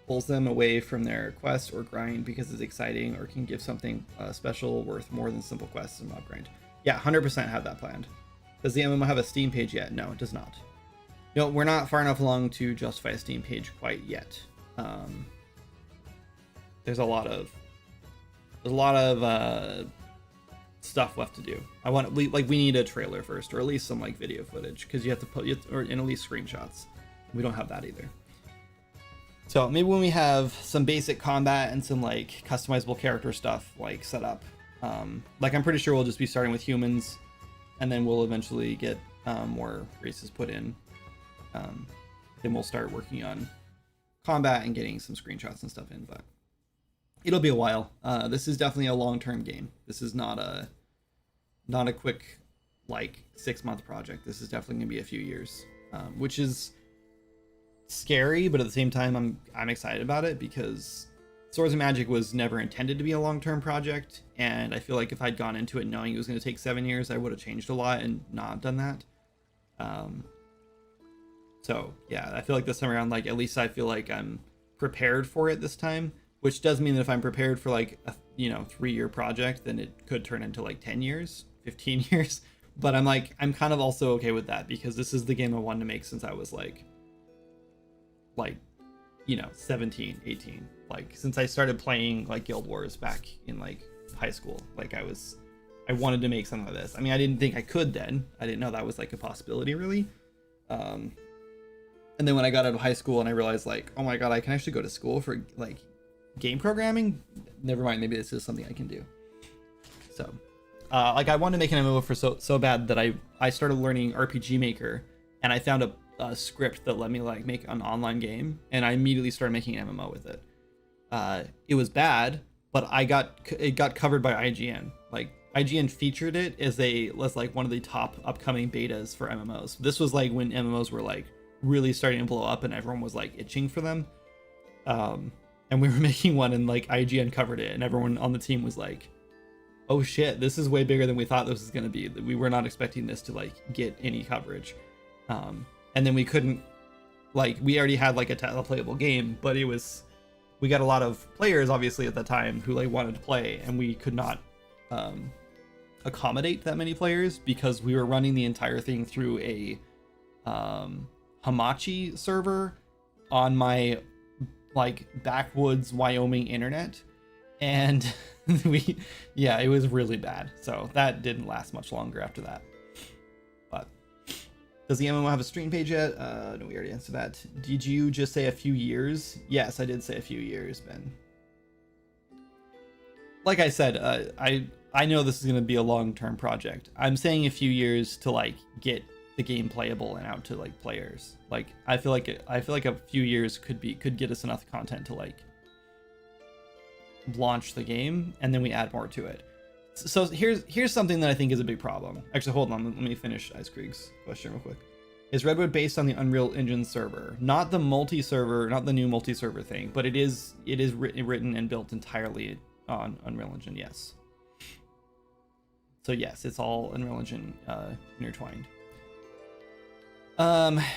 A: Pulls them away from their quest or grind because it's exciting or can give something special worth more than simple quests and mob grind. Yeah, 100% have that planned. Does the MMO have a Steam page yet? No, it does not. No, we're not far enough along to justify a Steam page quite yet. There's a lot of stuff left to do. We need a trailer first, or at least some like video footage, because you have to put or in at least screenshots. We don't have that either. So maybe when we have some basic combat and some like customizable character stuff like set up, like I'm pretty sure we'll just be starting with humans, and then we'll eventually get more races put in. Then we'll start working on combat and getting some screenshots and stuff in, but it'll be a while. This is definitely a long-term game. This is not a quick like 6-month project. This is definitely gonna be a few years, which is scary, but at the same time I'm excited about it, because Swords and Magic was never intended to be a long-term project, and I feel like if I'd gone into it knowing it was going to take 7 years, I would have changed a lot and not done that. So yeah, I feel like this time around, like at least I feel like I'm prepared for it this time, which does mean that if I'm prepared for like a 3-year project, then it could turn into like 10 years, 15 years. But I'm kind of also okay with that, because this is the game I wanted to make since I was like 17, 18, like since I started playing like Guild Wars back in like high school. Like I wanted to make something like this. I mean, I didn't think I could then. I didn't know that was like a possibility really. And then when I got out of high school and I realized like, oh my god, I can actually go to school for like game programming. Never mind, maybe this is something I can do. So like I wanted to make an MMO for so bad that I started learning RPG Maker, and I found a script that let me like make an online game, and I immediately started making an MMO with it. It was bad, but it got covered by IGN. Like IGN featured it as like one of the top upcoming betas for MMOs. This was like when MMOs were like really starting to blow up and everyone was like itching for them. And we were making one, and like IGN covered it, and everyone on the team was like, oh shit, this is way bigger than we thought this was going to be. We were not expecting this to like get any coverage. And then we couldn't, like, we already had like a playable game, but we got a lot of players obviously at the time who like wanted to play, and we could not accommodate that many players because we were running the entire thing through a Hamachi server on my like backwoods Wyoming internet, and it was really bad. So that didn't last much longer after that. But does the MMO have a stream page yet? No, we already answered that. Did you just say a few years? Yes, I did say a few years, Ben. Like I said, I know this is going to be a long-term project. I'm saying a few years to like get the game playable and out to like players. Like I feel like a few years could get us enough content to like launch the game, and then we add more to it. So here's something that I think is a big problem. Actually, hold on, let me finish Ice Krieg's question real quick. Is Redwood based on the Unreal Engine server? Not the multi-server, not the new multi-server thing, but it is written and built entirely on Unreal Engine, yes. So yes, it's all Unreal Engine intertwined.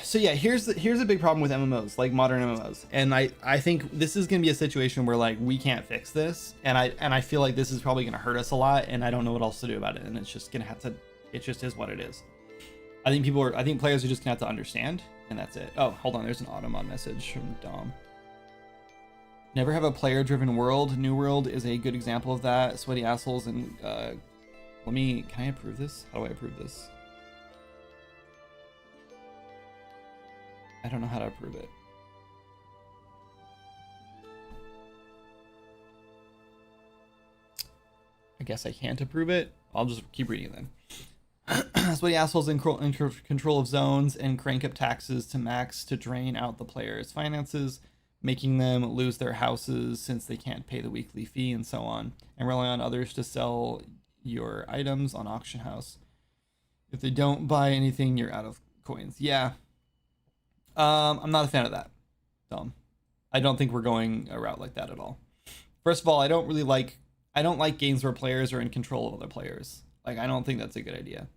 A: So yeah, here's a big problem with MMOs, like modern MMOs, and I think this is gonna be a situation where like we can't fix this, and I feel like this is probably gonna hurt us a lot, and I don't know what else to do about it, and it's just gonna have to, it just is what it is. I think players are just gonna have to understand, and that's it. Oh, hold on, there's an Automon message from Dom. Never have a player-driven world. New World is a good example of that. Sweaty assholes and can I approve this? How do I approve this? I don't know how to approve it. I guess I can't approve it. I'll just keep reading then. sweaty assholes in control of zones and crank up taxes to max to drain out the players' finances, making them lose their houses since they can't pay the weekly fee and so on, and rely on others to sell your items on auction house. If they don't buy anything, you're out of coins. Yeah. I'm not a fan of that. I don't think we're going a route like that at all. First of all, I don't like games where players are in control of other players. Like, I don't think that's a good idea.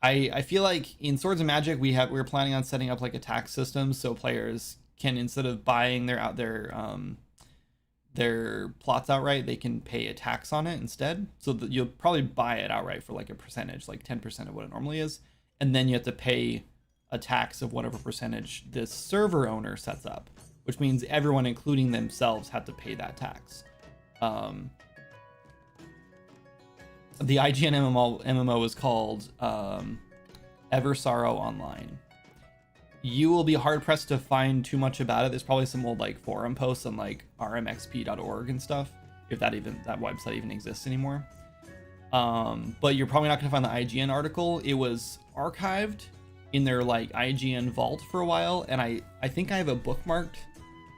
A: I feel like in Swords and Magic we're planning on setting up like a tax system so players can, instead of buying their plots outright, they can pay a tax on it instead. So that you'll probably buy it outright for like a percentage, like 10% of what it normally is, and then you have to pay a tax of whatever percentage this server owner sets up, which means everyone, including themselves, have to pay that tax. The IGN MMO is called Ever Sorrow Online. You will be hard pressed to find too much about it. There's probably some old like forum posts on like rmxp.org and stuff, if that website even exists anymore. But you're probably not going to find the IGN article. It was archived in their like IGN vault for a while, and I think I have it bookmarked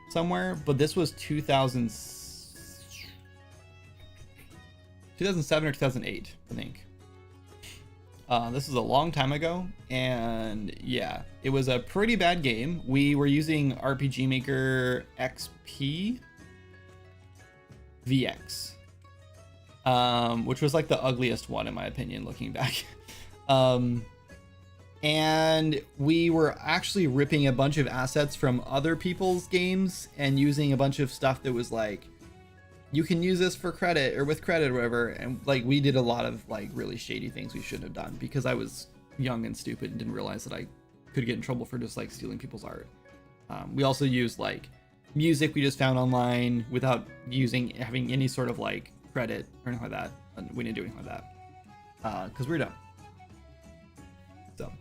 A: somewhere. But this was 2007 or 2008, I think. This is a long time ago, and yeah, it was a pretty bad game. We were using RPG Maker XP VX, which was like the ugliest one in my opinion, looking back. And we were actually ripping a bunch of assets from other people's games and using a bunch of stuff that was like, you can use this for credit or with credit or whatever. And like, we did a lot of like really shady things we shouldn't have done because I was young and stupid and didn't realize that I could get in trouble for just like stealing people's art. We also used like music we just found online without having any sort of like credit or anything like that. And we didn't do anything like that because we're dumb. So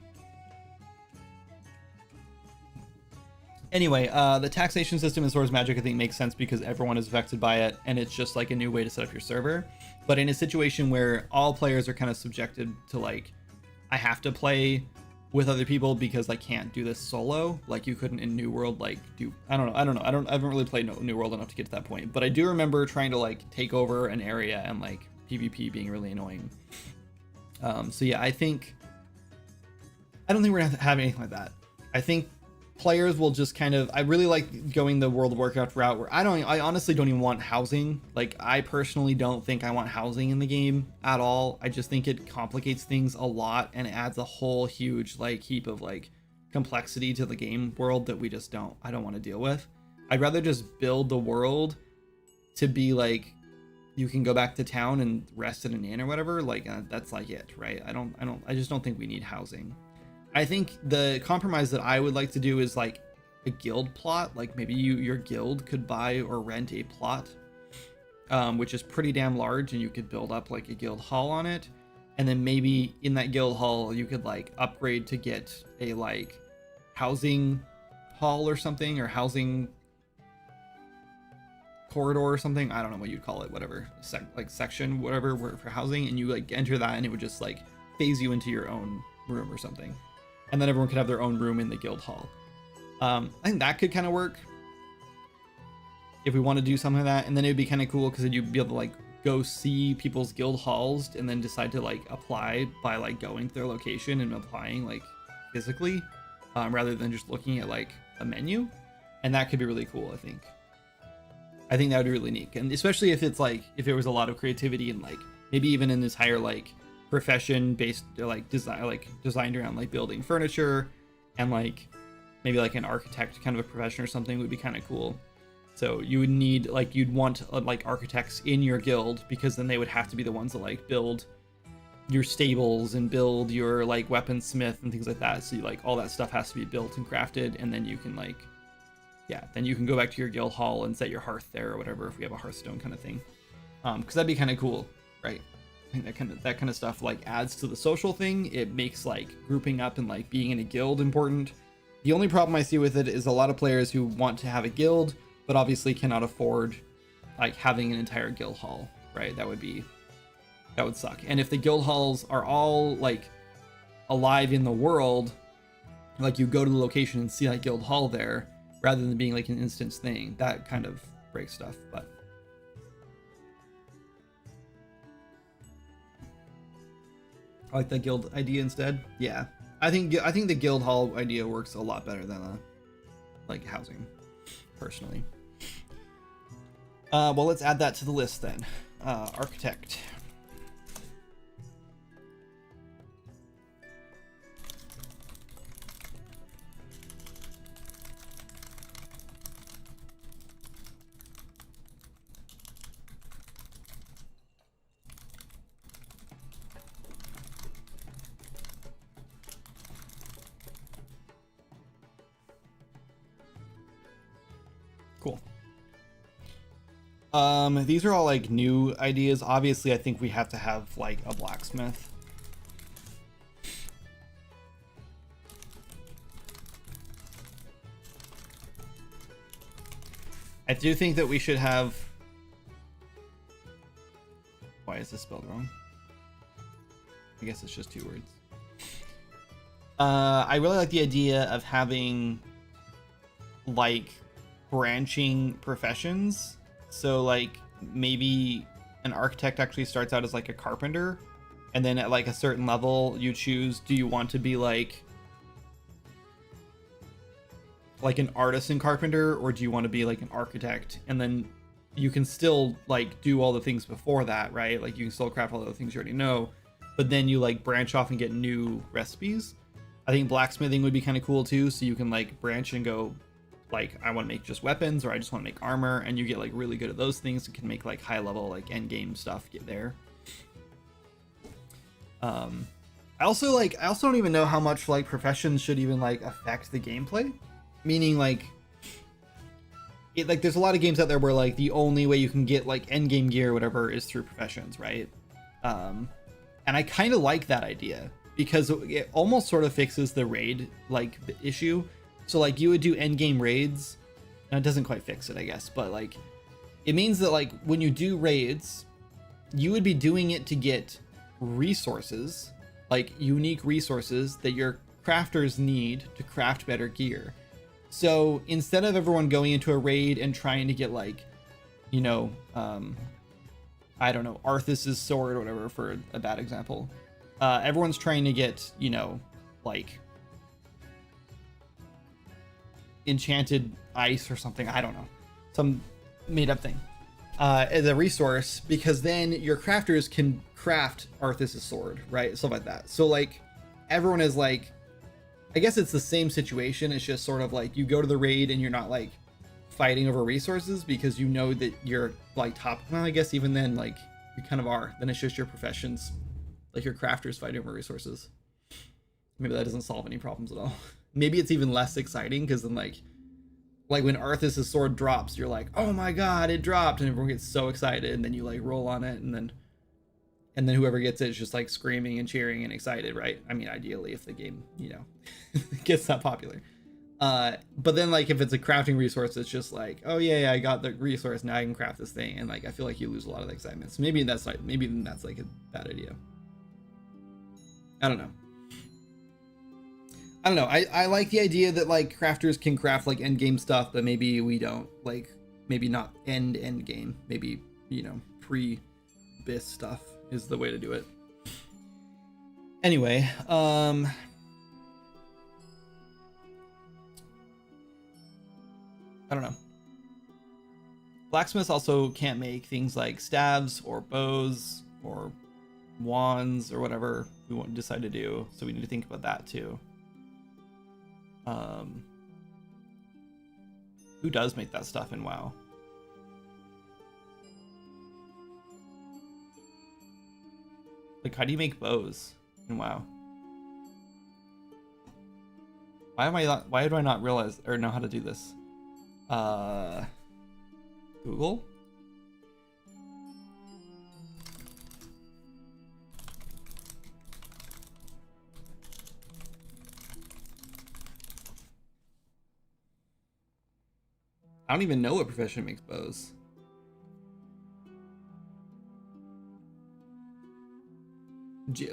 A: anyway, the taxation system in Swords Magic I think makes sense because everyone is affected by it, and it's just like a new way to set up your server. But in a situation where all players are kind of subjected to like, I have to play with other people because I can't do this solo, like you couldn't in New World, like do, I haven't really played New World enough to get to that point, but I do remember trying to like take over an area and like PvP being really annoying. So yeah, I don't think we're gonna have anything like that. I think players will just kind of, I really like going the World of Warcraft route where I honestly don't even want housing. Like, I personally don't think I want housing in the game at all. I just think it complicates things a lot and it adds a whole huge like heap of like complexity to the game world that I don't want to deal with. I'd rather just build the world to be like, you can go back to town and rest in an inn or whatever. Like, that's like it, right? I just don't think we need housing. I think the compromise that I would like to do is like a guild plot. Like maybe your guild could buy or rent a plot, which is pretty damn large, and you could build up like a guild hall on it. And then maybe in that guild hall, you could like upgrade to get a like housing hall or something, or housing corridor or something. I don't know what you'd call it, whatever, section, whatever, for housing. And you like enter that and it would just like phase you into your own room or something. And then everyone could have their own room in the guild hall. I think that could kind of work if we want to do something like that. And then it'd be kind of cool because then you'd be able to like go see people's guild halls and then decide to like apply by like going to their location and applying like physically, rather than just looking at like a menu. And that could be really cool, I think. I think that would be really neat. And especially if it's like, if there was a lot of creativity and like maybe even an entire like profession based like designed around like building furniture, and like maybe like an architect kind of a profession or something would be kind of cool. So you would need like, you'd want like architects in your guild, because then they would have to be the ones that like build your stables and build your like weaponsmith and things like that. So you, like all that stuff has to be built and crafted, and then you can like, yeah, then you can go back to your guild hall and set your hearth there or whatever, if we have a Hearthstone kind of thing, because that'd be kind of cool, right? I think that kind of stuff like adds to the social thing. It makes like grouping up and like being in a guild important. The only problem I see with it is a lot of players who want to have a guild but obviously cannot afford like having an entire guild hall, right? That would suck. And if the guild halls are all like alive in the world, like you go to the location and see like guild hall there, rather than being like an instance thing. That kind of breaks stuff. But I like that guild idea instead. Yeah, I think the guild hall idea works a lot better than like housing, personally. Well, let's add that to the list then. Architect. Cool. These are all like new ideas. Obviously, I think we have to have like a blacksmith. I do think that we should have... Why is this spelled wrong? I guess it's just 2 words. I really like the idea of having like branching professions. So like maybe an architect actually starts out as like a carpenter, and then at like a certain level you choose, do you want to be like an artisan carpenter, or do you want to be like an architect? And then you can still like do all the things before that, right? Like you can still craft all the things you already know, but then you like branch off and get new recipes. I think blacksmithing would be kind of cool too, so you can like branch and go like, I want to make just weapons, or I just want to make armor, and you get like really good at those things and can make like high level like end game stuff get there. I also don't even know how much like professions should even like affect the gameplay. Meaning like there's a lot of games out there where like the only way you can get like end game gear or whatever is through professions, right? And I kind of like that idea, because it almost sort of fixes the raid like issue. So like you would do end game raids, and it doesn't quite fix it, I guess, but like it means that like when you do raids, you would be doing it to get resources, like unique resources that your crafters need to craft better gear. So instead of everyone going into a raid and trying to get like, you know, I don't know, Arthas's sword or whatever, for a bad example, everyone's trying to get, you know, like enchanted ice or something, I don't know, some made up thing, as a resource, because then your crafters can craft Arthas's sword, right? Stuff like that. So like everyone is like, I guess it's the same situation. It's just sort of like you go to the raid and you're not like fighting over resources, because you know that you're like top. Well, I guess even then, like you kind of are. Then it's just your professions, like your crafters fighting over resources. Maybe that doesn't solve any problems at all. Maybe it's even less exciting, because then like when Arthas's sword drops, you're like, oh my god, it dropped, and everyone gets so excited, and then you like roll on it, and then whoever gets it is just like screaming and cheering and excited, right? I mean, ideally, if the game, you know, gets that popular. But then like if it's a crafting resource, it's just like, oh yeah, I got the resource, now I can craft this thing, and like I feel like you lose a lot of the excitement. So maybe that's like a bad idea. I don't know. I like the idea that like crafters can craft like end game stuff, but maybe we don't, like maybe not end game. Maybe, you know, pre-bis stuff is the way to do it. Anyway, I don't know. Blacksmiths also can't make things like staves or bows or wands or whatever we want to decide to do, so we need to think about that too. Who does make that stuff in WoW? Like, how do you make bows in WoW? Why do I not realize or know how to do this? Google? I don't even know what profession makes bows.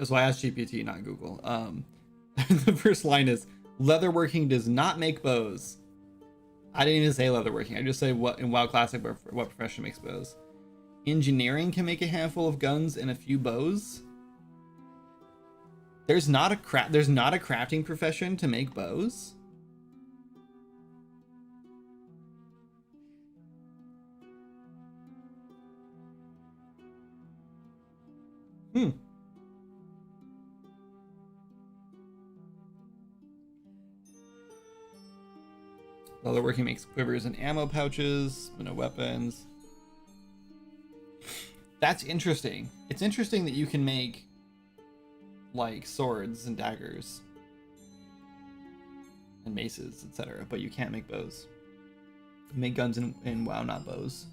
A: So I asked GPT, not Google. The first line is, leatherworking does not make bows. I didn't even say leatherworking. I just say what in WoW Classic, what profession makes bows. Engineering can make a handful of guns and a few bows. There's not a crafting profession to make bows. Leatherworking makes quivers and ammo pouches, but no weapons. That's interesting. It's interesting that you can make like swords and daggers and maces, etc., but you can't make bows. You make guns in WoW, not bows.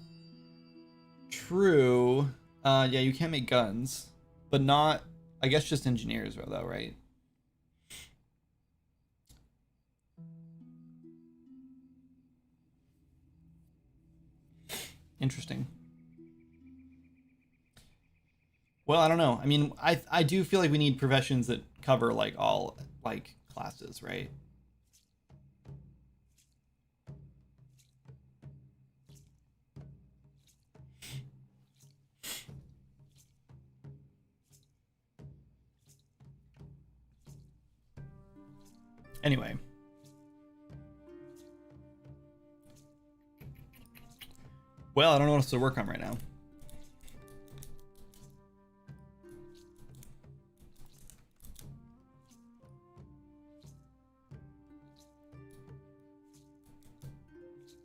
A: True. Yeah, you can't make guns, but not, I guess, just engineers though, right? Interesting. Well, I don't know. I mean, I do feel like we need professions that cover like all like classes, right? Anyway. Well, I don't know what else to work on right now.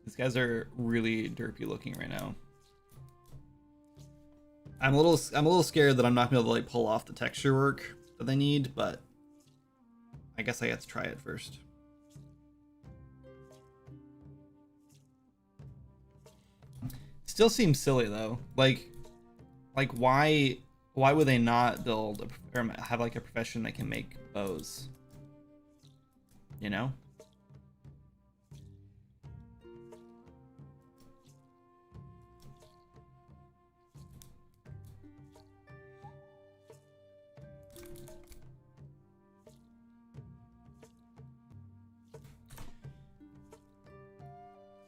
A: These guys are really derpy looking right now. I'm a little scared that I'm not gonna be able to like pull off the texture work that they need, but I guess I have to try it first. Still seems silly though. Like why would they not build or have like a profession that can make bows? You know?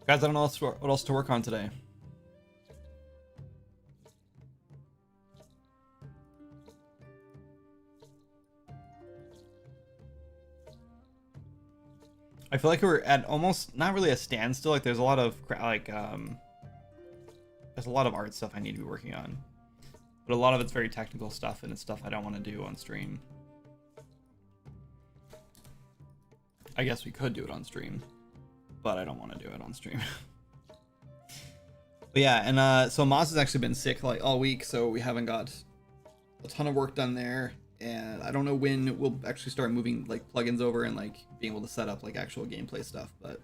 A: Guys, I don't know what else to work on today. I feel like we're at almost not really a standstill. Like there's a lot of there's a lot of art stuff I need to be working on, but a lot of it's very technical stuff and it's stuff I don't want to do on stream. I guess we could do it on stream, but I don't want to do it on stream. But yeah, and so Moz has actually been sick like all week, so we haven't got a ton of work done there. And I don't know when we'll actually start moving like plugins over and like being able to set up like actual gameplay stuff, but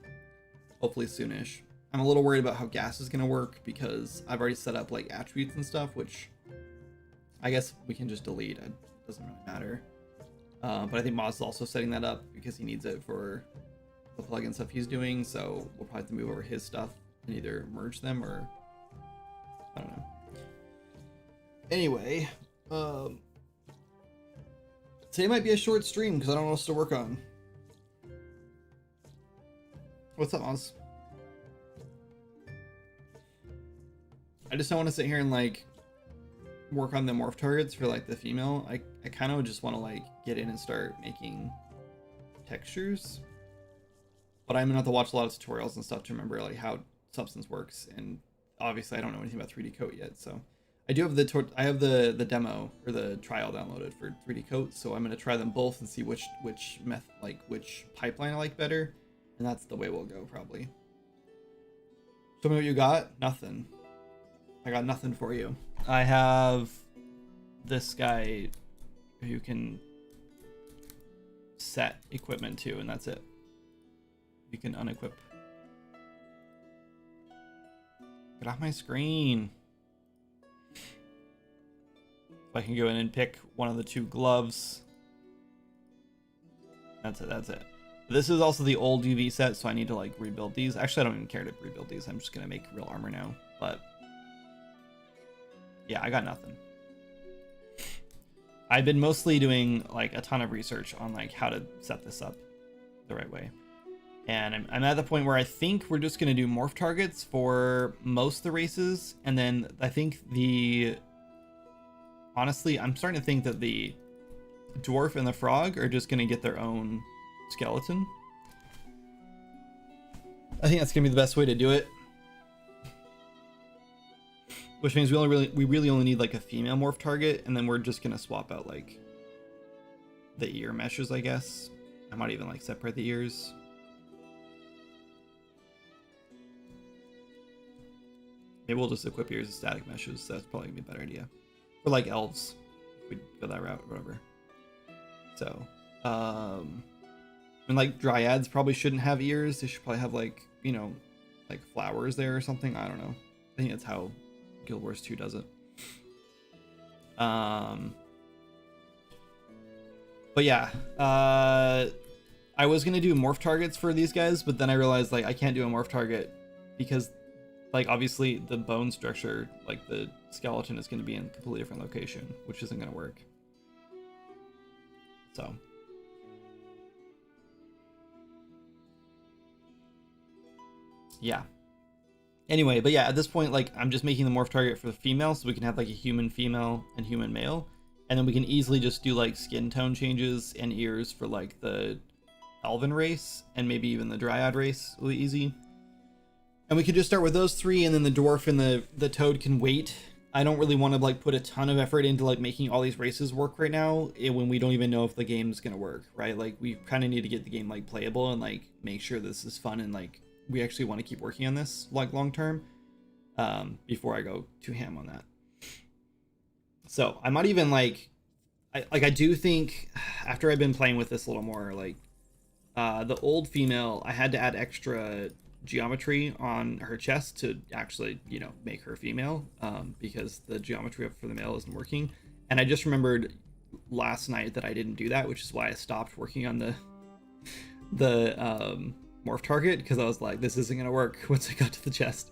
A: hopefully soonish. I'm a little worried about how gas is going to work because I've already set up like attributes and stuff, which I guess we can just delete. It doesn't really matter. But I think Moz is also setting that up because he needs it for the plugin stuff he's doing. So we'll probably have to move over his stuff and either merge them or I don't know. Anyway, today might be a short stream because I don't know what else to work on. What's up, Oz? I just don't want to sit here and like work on the morph targets for like the female. I kind of just want to like get in and start making textures. But I'm gonna have to watch a lot of tutorials and stuff to remember like how substance works. And obviously I don't know anything about 3D Coat yet, so I do have the demo or the trial downloaded for 3D Coat, so I'm gonna try them both and see which pipeline I like better, and that's the way we'll go probably. Show me what you got. Nothing. I got nothing for you. I have this guy who you can set equipment to, and that's it. You can unequip. Get off my screen. So I can go in and pick one of the two gloves. That's it. This is also the old UV set, so I need to like rebuild these. Actually, I don't even care to rebuild these. I'm just gonna make real armor now. But yeah, I got nothing. I've been mostly doing like a ton of research on like how to set this up the right way. And I'm at the point where I think we're just going to do morph targets for most of the races. And then I think honestly, I'm starting to think that the dwarf and the frog are just going to get their own skeleton. I think that's going to be the best way to do it. Which means we really only need like a female morph target, and then we're just going to swap out like the ear meshes, I guess. I might even like separate the ears. Maybe we'll just equip ears as static meshes. That's probably gonna be a better idea. For like elves, if we go that route, or whatever. So, and like dryads probably shouldn't have ears. They should probably have like, you know, like flowers there or something. I don't know. I think that's how Guild Wars 2 does it. But yeah, I was gonna do morph targets for these guys, but then I realized like I can't do a morph target because like obviously the bone structure, like the skeleton is going to be in a completely different location, which isn't going to work. So yeah, anyway, but yeah, at this point, like I'm just making the morph target for the female so we can have like a human female and human male, and then we can easily just do like skin tone changes and ears for like the elven race and maybe even the dryad race really easy. And we could just start with those three, and then the dwarf and the toad can wait. I don't really want to like put a ton of effort into like making all these races work right now when we don't even know if the game's gonna work, right? Like we kind of need to get the game like playable and like make sure this is fun and like we actually want to keep working on this like long term before I go too ham on that. So I might even like I do think after I've been playing with this a little more, like the old female, I had to add extra geometry on her chest to actually, you know, make her female because the geometry for the male isn't working. And I just remembered last night that I didn't do that, which is why I stopped working on the morph target, because I was like, this isn't gonna work once I got to the chest.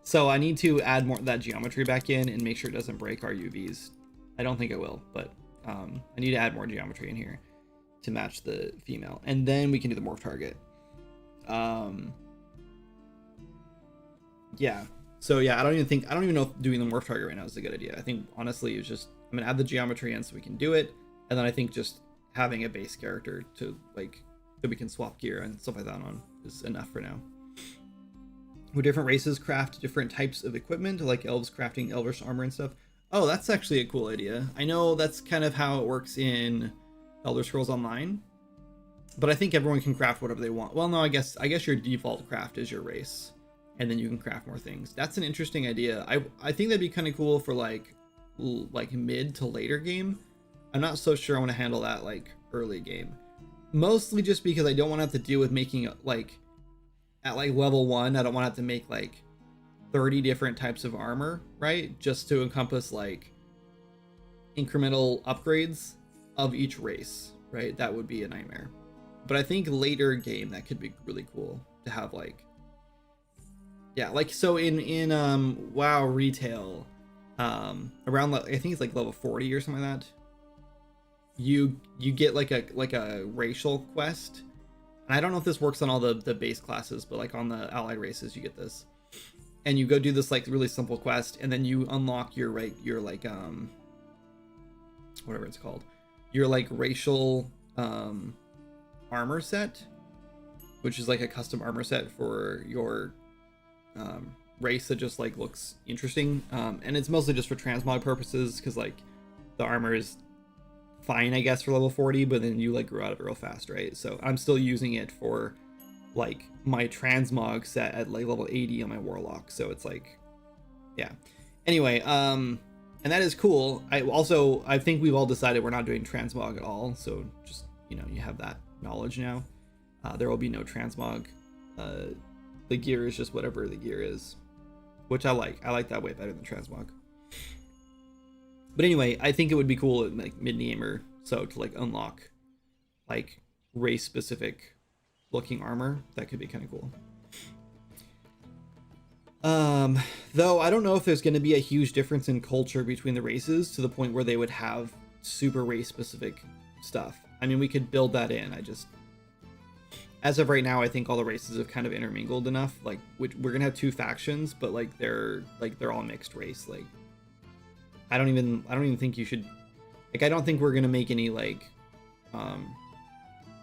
A: So I need to add more of that geometry back in and make sure it doesn't break our UVs. I don't think it will, but I need to add more geometry in here to match the female, and then we can do the morph target. Yeah, so yeah, I don't even know if doing the morph target right now is a good idea. I think honestly it's just I'm gonna add the geometry in so we can do it, and then I think just having a base character to like that we can swap gear and stuff like that on is enough for now. Where different races craft different types of equipment, like elves crafting elvish armor and stuff. Oh, that's actually a cool idea. I know that's kind of how it works in Elder Scrolls Online, but I think everyone can craft whatever they want. Well, no, I guess your default craft is your race, and then you can craft more things. That's an interesting idea. I think that'd be kind of cool for like mid to later game. I'm not so sure I want to handle that like early game, mostly just because I don't want to have to deal with making like at like level 1. I don't want to have to make like 30 different types of armor, right? Just to encompass like incremental upgrades of each race, right? That would be a nightmare. But I think later game that could be really cool to have like, yeah, like so in WoW retail, around I think it's like level 40 or something like that, you get like a racial quest. And I don't know if this works on all the base classes, but like on the allied races you get this, and you go do this like really simple quest, and then you unlock your like whatever it's called, your like racial armor set, which is like a custom armor set for your race that just like looks interesting, and it's mostly just for transmog purposes, because like the armor is fine I guess for level 40, but then you like grow out of it real fast, right? So I'm still using it for like my transmog set at like level 80 on my warlock, so it's like, yeah, anyway, and that is cool. I think we've all decided we're not doing transmog at all, so just, you know, you have that knowledge now. There will be no transmog. The gear is just whatever the gear is, which I like that way better than transmog. But anyway, I think it would be cool at like mid-game or so to like unlock like race specific looking armor. That could be kind of cool. Though I don't know if there's going to be a huge difference in culture between the races to the point where they would have super race specific stuff. I mean, we could build that in. As of right now, I think all the races have kind of intermingled enough. Like, we're gonna have 2 factions, but like they're all mixed race. Like, I don't even think you should. Like, I don't think we're gonna make any like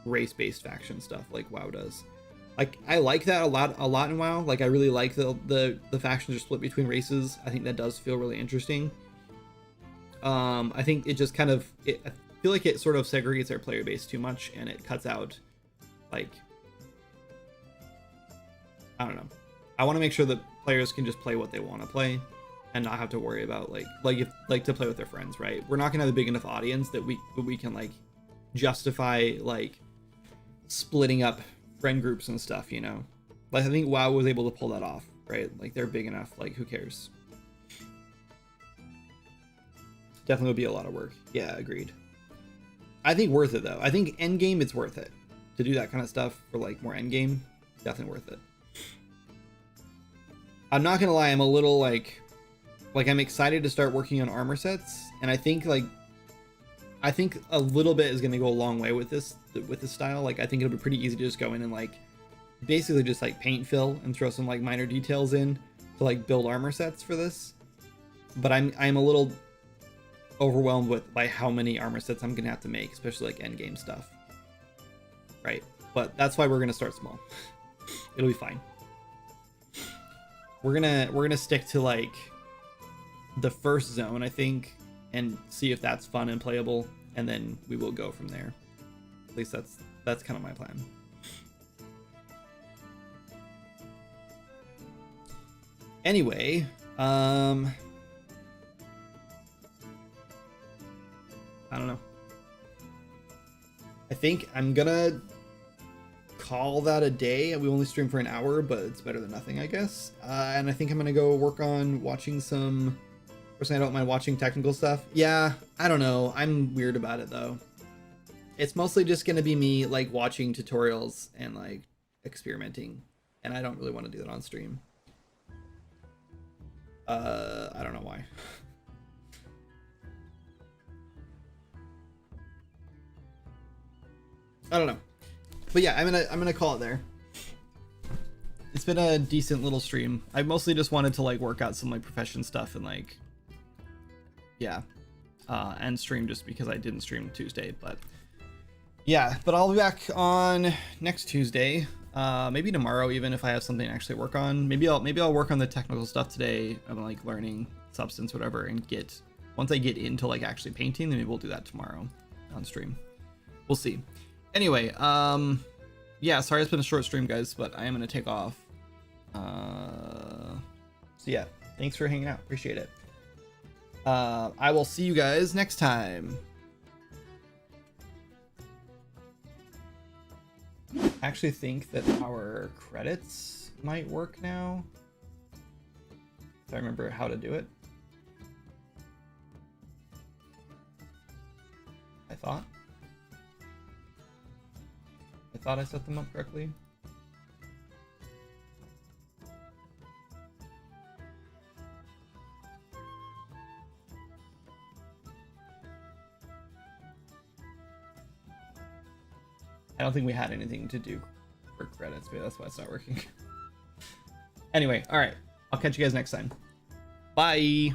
A: race-based faction stuff like WoW does. Like, I like that a lot in WoW. Like, I really like the factions are split between races. I think that does feel really interesting. I think it just kind of I feel like it sort of segregates our player base too much, and it cuts out, like, I don't know. I want to make sure that players can just play what they want to play and not have to worry about like to play with their friends, right? We're not gonna have a big enough audience that we can like justify like splitting up friend groups and stuff, you know? Like, I think WoW was able to pull that off, right? Like, they're big enough, like, who cares? Definitely would be a lot of work. Yeah, agreed. I think worth it though. I think endgame it's worth it to do that kind of stuff for like more endgame. Definitely worth it. I'm not gonna lie, I'm a little like I'm excited to start working on armor sets, and I think a little bit is gonna go a long way with this style. Like, I think it'll be pretty easy to just go in and like basically just like paint fill and throw some like minor details in to like build armor sets for this. But I'm a little overwhelmed by how many armor sets I'm gonna have to make, especially like end game stuff, right? But that's why we're gonna start small. It'll be fine. We're gonna stick to like the first zone, I think, and see if that's fun and playable, and then we will go from there. At least that's kind of my plan. Anyway, I don't know. I think I'm gonna call that a day. We only stream for an hour, but it's better than nothing, I guess. And I think I'm gonna go work on watching some. Personally, I don't mind watching technical stuff. Yeah, I don't know. I'm weird about it though. It's mostly just gonna be me like watching tutorials and like experimenting, and I don't really want to do that on stream. I don't know why. I don't know. But yeah, I'm gonna call it there. It's been a decent little stream. I mostly just wanted to like work out some like profession stuff and like, yeah, and stream just because I didn't stream Tuesday. But yeah, but I'll be back on next Tuesday, maybe tomorrow even if I have something to actually work on. Maybe I'll work on the technical stuff today. I'm like learning substance, whatever, and once I get into like actually painting, then maybe we'll do that tomorrow on stream. We'll see. Anyway, yeah, sorry it's been a short stream, guys, but I am gonna take off. So yeah, thanks for hanging out, appreciate it. I will see you guys next time. I actually think that our credits might work now, if I remember how to do it. I thought I set them up correctly. I don't think we had anything to do for credits, but that's why it's not working. Anyway, all right. I'll catch you guys next time. Bye.